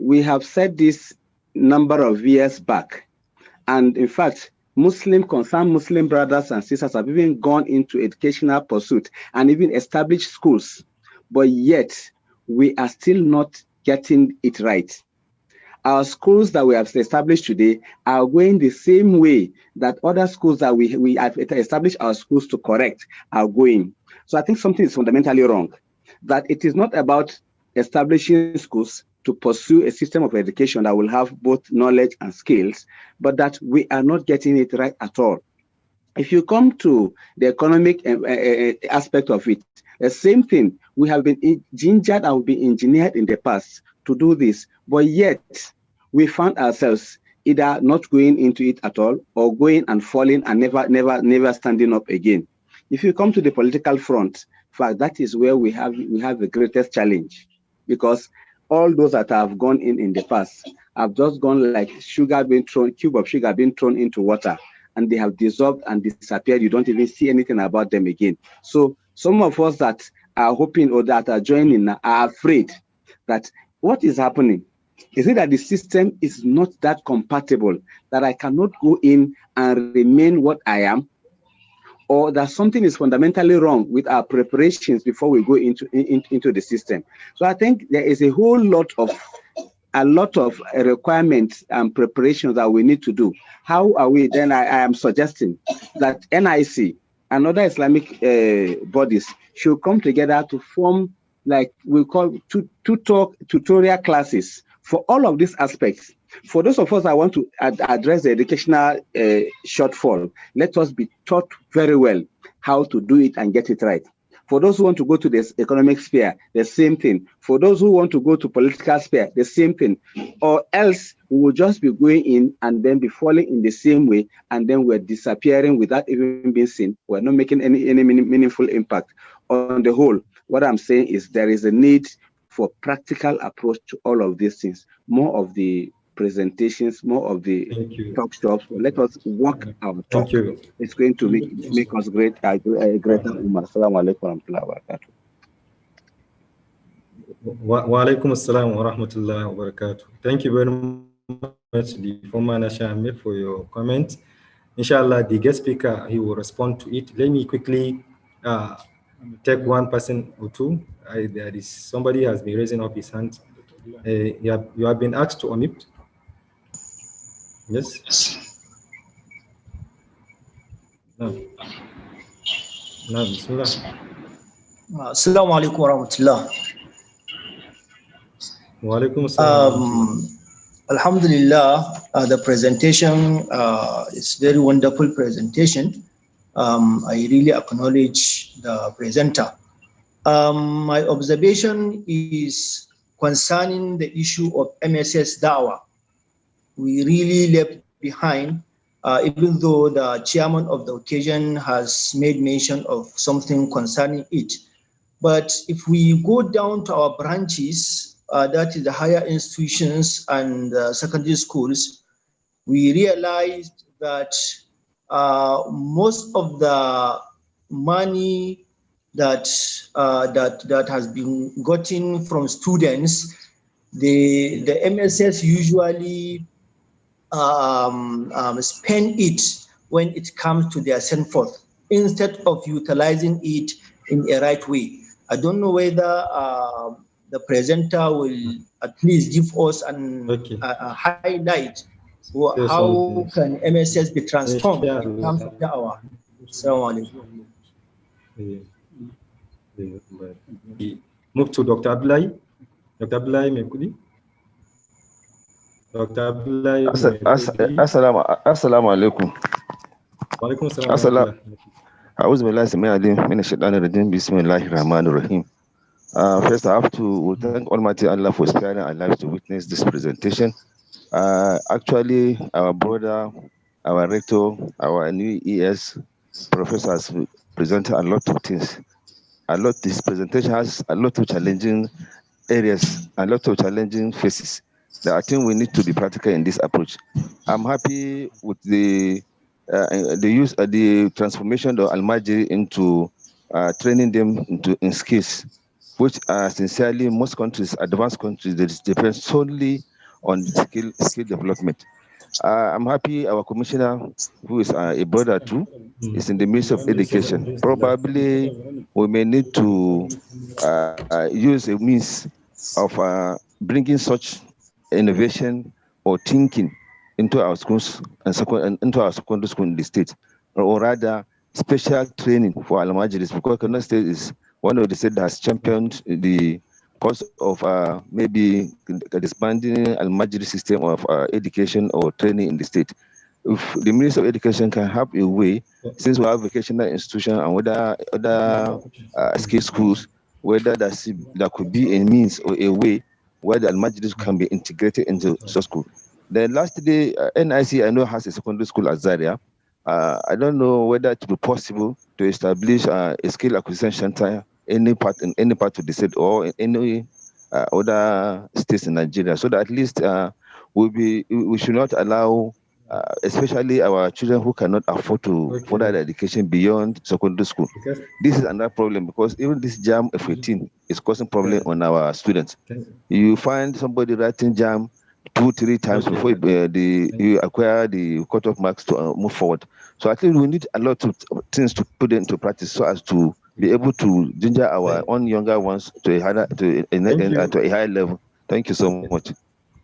we have said this number of years back. And in fact, concerned Muslim brothers and sisters have even gone into educational pursuit and even established schools. But yet, we are still not getting it right. Our schools that we have established today are going the same way that other schools that we have established our schools to correct are going. So I think something is fundamentally wrong. That it is not about establishing schools to pursue a system of education that will have both knowledge and skills, but that we are not getting it right at all. If you come to the economic aspect of it, the same thing, we have been gingered and been engineered in the past to do this, but yet we found ourselves either not going into it at all or going and falling and never standing up again. If you come to the political front, in fact, that is where we have the greatest challenge, because all those that have gone in the past have just gone like cube of sugar being thrown into water, and they have dissolved and disappeared. You don't even see anything about them again. So some of us that are hoping or that are joining are afraid that what is happening? Is it that the system is not that compatible that I cannot go in and remain what I am? Or that something is fundamentally wrong with our preparations before we go into the system? So I think there is a whole lot of requirements and preparations that we need to do. How are we then? I am suggesting that NIC and other Islamic bodies should come together to form, like we call tutorial classes for all of these aspects. For those of us that want to address the educational shortfall, let us be taught very well how to do it and get it right. For those who want to go to this economic sphere, the same thing. For those who want to go to political sphere, the same thing. Or else we will just be going in and then be falling in the same way, and then we're disappearing without even being seen. We're not making any meaningful impact. On the whole, what I'm saying is there is a need for practical approach to all of these things. More of the presentations, more of the talk shops. Let us walk our talk. Thank you. It's going to make us greater Ummah. Assalamu alaikum wa rahmatullahi wa barakatuh. Wa alaikum assalam wa rahmatullahi wa barakatuh. Thank you very much, the former National Amir, for your comment. Inshallah, the guest speaker, he will respond to it. Let me quickly take one person or two. There is somebody has been raising up his hand. You have been asked to unmute. Yes. No. Bismillah. Assalamu alaikum wa rahmatullah. Wa alaikum assalam. Alhamdulillah, the presentation is very wonderful presentation. I really acknowledge the presenter. My observation is concerning the issue of MSS Dawah. We really left behind, even though the chairman of the occasion has made mention of something concerning it. But if we go down to our branches, that is the higher institutions and secondary schools, we realized that most of the money that has been gotten from students, the MSS usually spend it when it comes to their send forth, instead of utilizing it in a right way. I don't know whether the presenter will at least give us a highlight. How can MSS be transformed in terms of da'wah? Assalamu alaikum. Move to Dr. Abdullahi. Dr. Abdullahi Mekudi. Dr. Abdullahi Mekudi. Assalamu alaikum. Wa alaikum assalam. أعوذ بالله السميع العليم من الشيطان الرجيم بسم الله الرحمن الرحيم. First, I have to thank Almighty Allah for sparing our lives to witness this presentation. Actually, our brother, our rector, our new ES professors presented a lot of things. This presentation has a lot of challenging areas, a lot of challenging phases that I think we need to be practical in this approach. I'm happy with the use of the transformation of Al-Majri into training them in skills, which sincerely most countries, advanced countries, they depend solely on skill development. I'm happy our commissioner, who is a brother too, is in the midst of education. Probably we may need to use a means of bringing such innovation or thinking into our schools and into our secondary school in the state, or rather special training for Al-Majris, because Kaduna State is one of the states that has championed the cause of maybe disbanding Al-Majri system of education or training in the state. If the Minister of Education can have a way, since we have vocational institutions and whether other skill schools, whether there could be a means or a way where the Al-Majris can be integrated into such school. Then lastly, NIC I know has a secondary school at Zaria. I don't know whether it will be possible to establish a skill acquisition center in any part of the state or in any other states in Nigeria, so that at least we should not allow, especially our children who cannot afford to further their education beyond secondary school. This is another problem, because even this JAM F18 is causing problem on our students. You find somebody writing JAM 2-3 times before you acquire the cutoff marks to move forward. So I think we need a lot of things to put into practice so as to be able to ginger our own younger ones to a higher level. Thank you so much.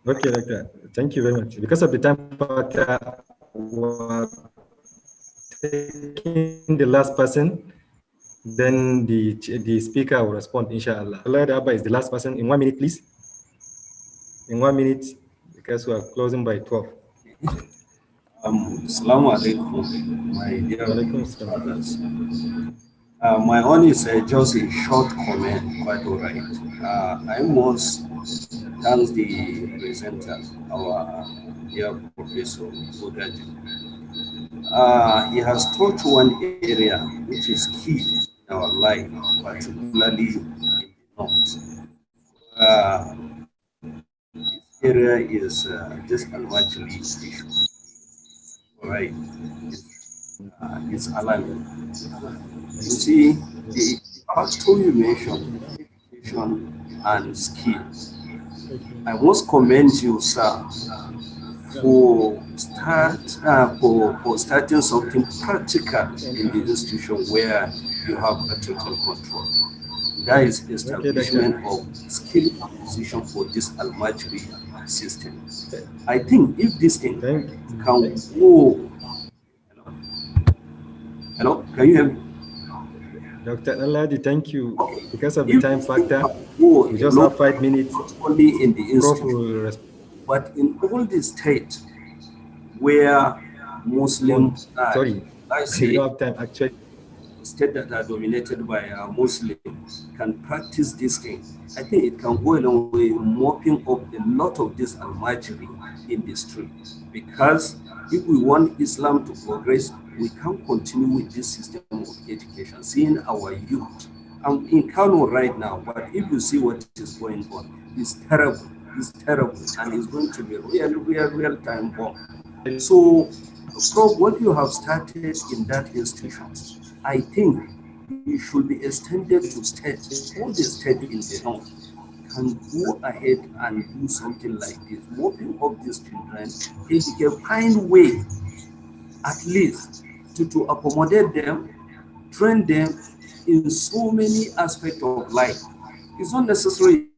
Okay, Doctor. Thank you very much. Because of the time factor, we're taking the last person, then the speaker will respond, inshallah. Allah Abba is the last person. In 1 minute, please. In 1 minute, because we are closing by 12. Assalamu alaikum, my dear brothers. My own is just a short comment, quite all right. I must thank the presenter, our dear Professor Bogaji. He has touched one area which is key in our life, particularly in the north. This area is this Al-Wajli issue, all right? It's alarming. You see, the factor you mentioned, education and skills. I must commend you, sir, for starting something practical in the institution where you have a total control. That is establishment of skill acquisition for this Almajri system. I think if this thing can go, hello, can you hear me? Dr. Aladi, thank you. Because of the If time this thing factor, can go we a just long have 5 minutes. not only in the Prof institution, will respond. but in all the states where Muslims, Sorry, I we say, don't have time actually. states that are dominated by Muslims can practice this thing, I think it can go a long way in mopping up a lot of this almajiri in the street. Because if we want Islam to progress, we can't continue with this system of education, seeing our youth. I'm in Kano right now, but if you see what is going on, it's terrible. It's terrible, and it's going to be real time bomb. So, from what you have started in that institution, I think it should be extended to states. All the states in the north can go ahead and do something like this, mopping up these children. If you can find way, at least, to accommodate them, train them in so many aspects of life. It's not necessary.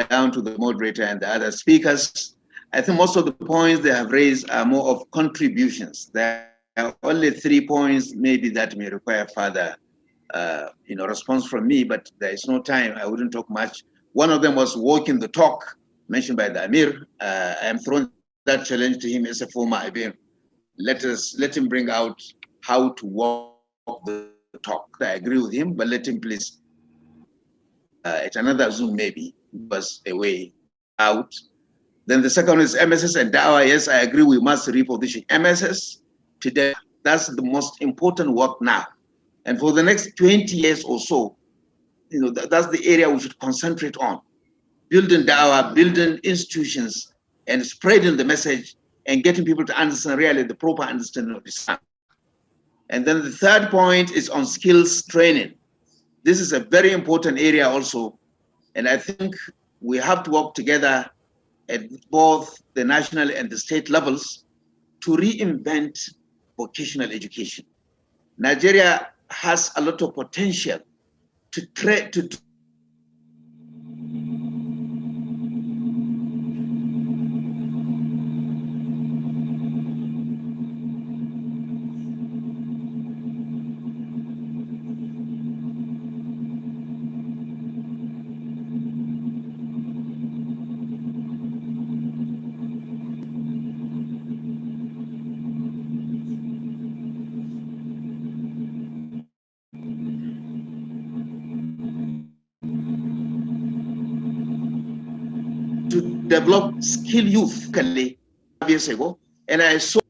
Down to the moderator and the other speakers. I think most of the points they have raised are more of contributions. There are only 3 points maybe that may require further response from me, but there is no time. I wouldn't talk much. One of them was walking the talk mentioned by the Amir. I am throwing that challenge to him as a former IBM. Let him bring out how to walk the talk. I agree with him, but let him please at another Zoom maybe was a way out. Then the second is MSS and Dawa. Yes, I agree. We must reposition MSS today. That's the most important work now. And for the next 20 years or so, that's the area we should concentrate on. Building Dawa, building institutions, and spreading the message and getting people to understand really the proper understanding of Islam. And then the third point is on skills training. This is a very important area also. And I think we have to work together at both the national and the state levels to reinvent vocational education. Nigeria has a lot of potential to develop skilled youth 5 years ago, and I saw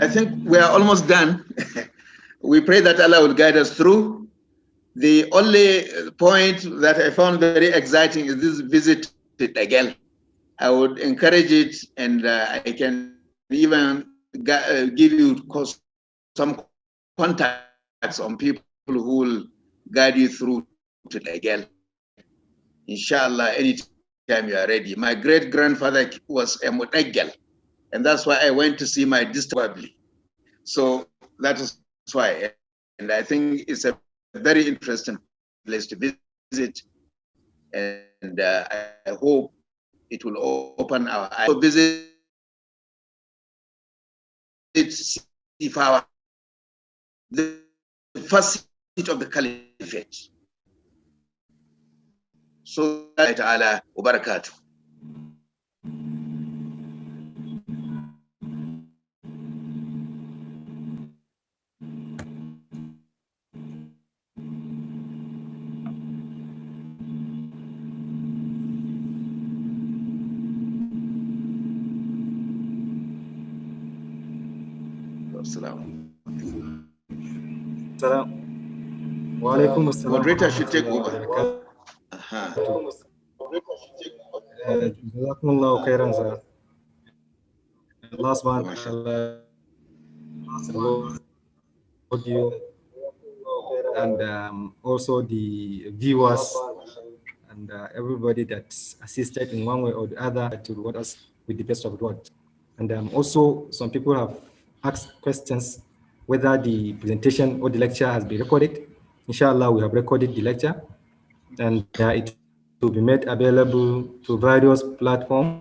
I think we are almost done. We pray that Allah will guide us through. The only point that I found very exciting is this visit to Dagel. I would encourage it, and I can even give you some contacts on people who will guide you through to Dagel. Inshallah, anytime you are ready. My great-grandfather was a Mutagel, and that's why I went to see my distant. So that is why, and I think it's a very interesting place to visit, and I hope it will open our eyes. So visit Sifawa, the first seat of the Caliphate. So, ta'ala wa barakatuh. Salam. Wa alaikum assalam. Moderator should take over. Jazakumullahu khairan, sir. Last one, audio, and also the viewers and everybody that assisted in one way or the other to reward us with the best of God. And also, some people have asked questions whether the presentation or the lecture has been recorded. Inshallah, we have recorded the lecture, and it will be made available to various platforms,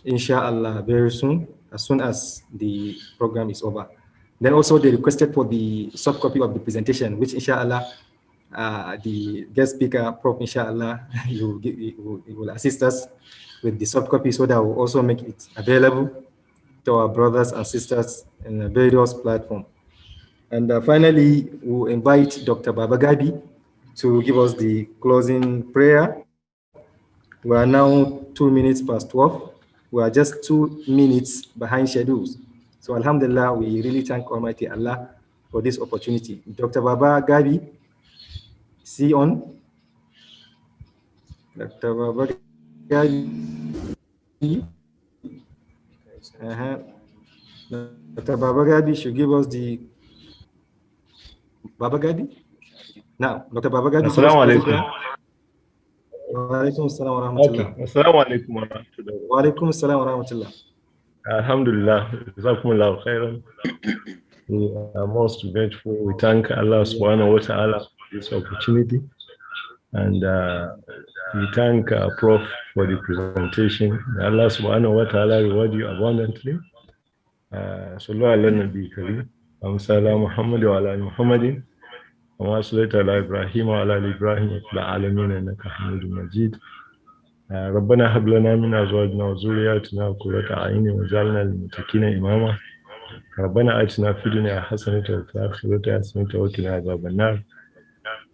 inshallah, very soon as the program is over. Then also they requested for the soft copy of the presentation, which inshallah, the guest speaker, Prof, inshallah, he will assist us with the soft copy so that we'll also make it available to our brothers and sisters in various platforms. And finally, we'll invite Dr. Babagabi to give us the closing prayer. We are now 2 minutes past 12. We are just 2 minutes behind schedules. So alhamdulillah, we really thank Almighty Allah for this opportunity. Dr. Babagabi, see on. Dr. Babagabi. Dr. Babagabi should give us the Babagabi. Now, Dr. Babagabi. Assalamu alaikum. Wa alaikum assalam wa rahmatullah. Okay. Assalamu alaikum wa rahmatullah. Wa alaikum assalam wa rahmatullah. Alhamdulillah. Jazakumullahu khairan. We are most grateful. We thank Allah subhanahu wa ta'ala for this opportunity. And we thank Prof for the presentation. May Allah subhanahu wa ta'ala reward you abundantly. Sallallahu ala nabi kareem. Amsala Muhammad wa ala Muhammadin. Wa sallallahu ala Ibrahim wa ala Ibrahim wa ala alamin innaka Hamidum Majid. ربنا هب لنا من ازواجنا وذرياتنا قرة اعين واجعلنا للمتقين اماما. ربنا آتنا في الدنيا حسنة وفي الآخرة حسنة وقنا عذاب النار.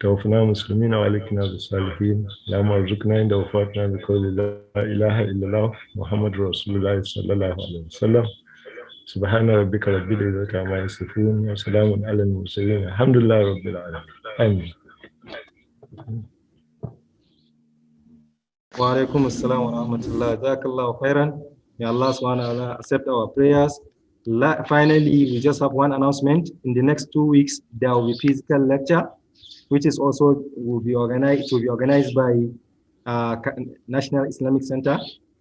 توفنا مسلمين وعليكنا بالصالحين. اللهم ارزقنا عند وفاتنا بقول لا اله الا الله محمد رسول الله صلى الله عليه وسلم. سبحان ربك رب العزة عما يصفون وسلام على المرسلين الحمد لله رب العالمين. آمين. Wa alaikum assalam wa rahmatullah. Jazakallahu khairan. May Allah subhanahu wa ta'ala accept our prayers. Finally, we just have one announcement. In the next 2 weeks, there will be physical lecture, which is also will be organized by National Islamic Center,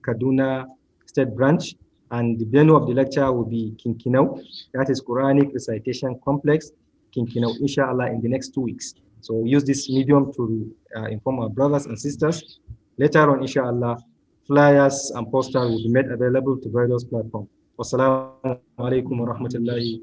Kaduna State Branch, and the venue of the lecture will be Kinkinau. That is Quranic Recitation Complex, Kinkinau, inshallah, in the next 2 weeks. So we use this medium to inform our brothers and sisters. Later on, inshallah, flyers and posters will be made available to various platforms. Wassalamu alaikum wa rahmatullahi.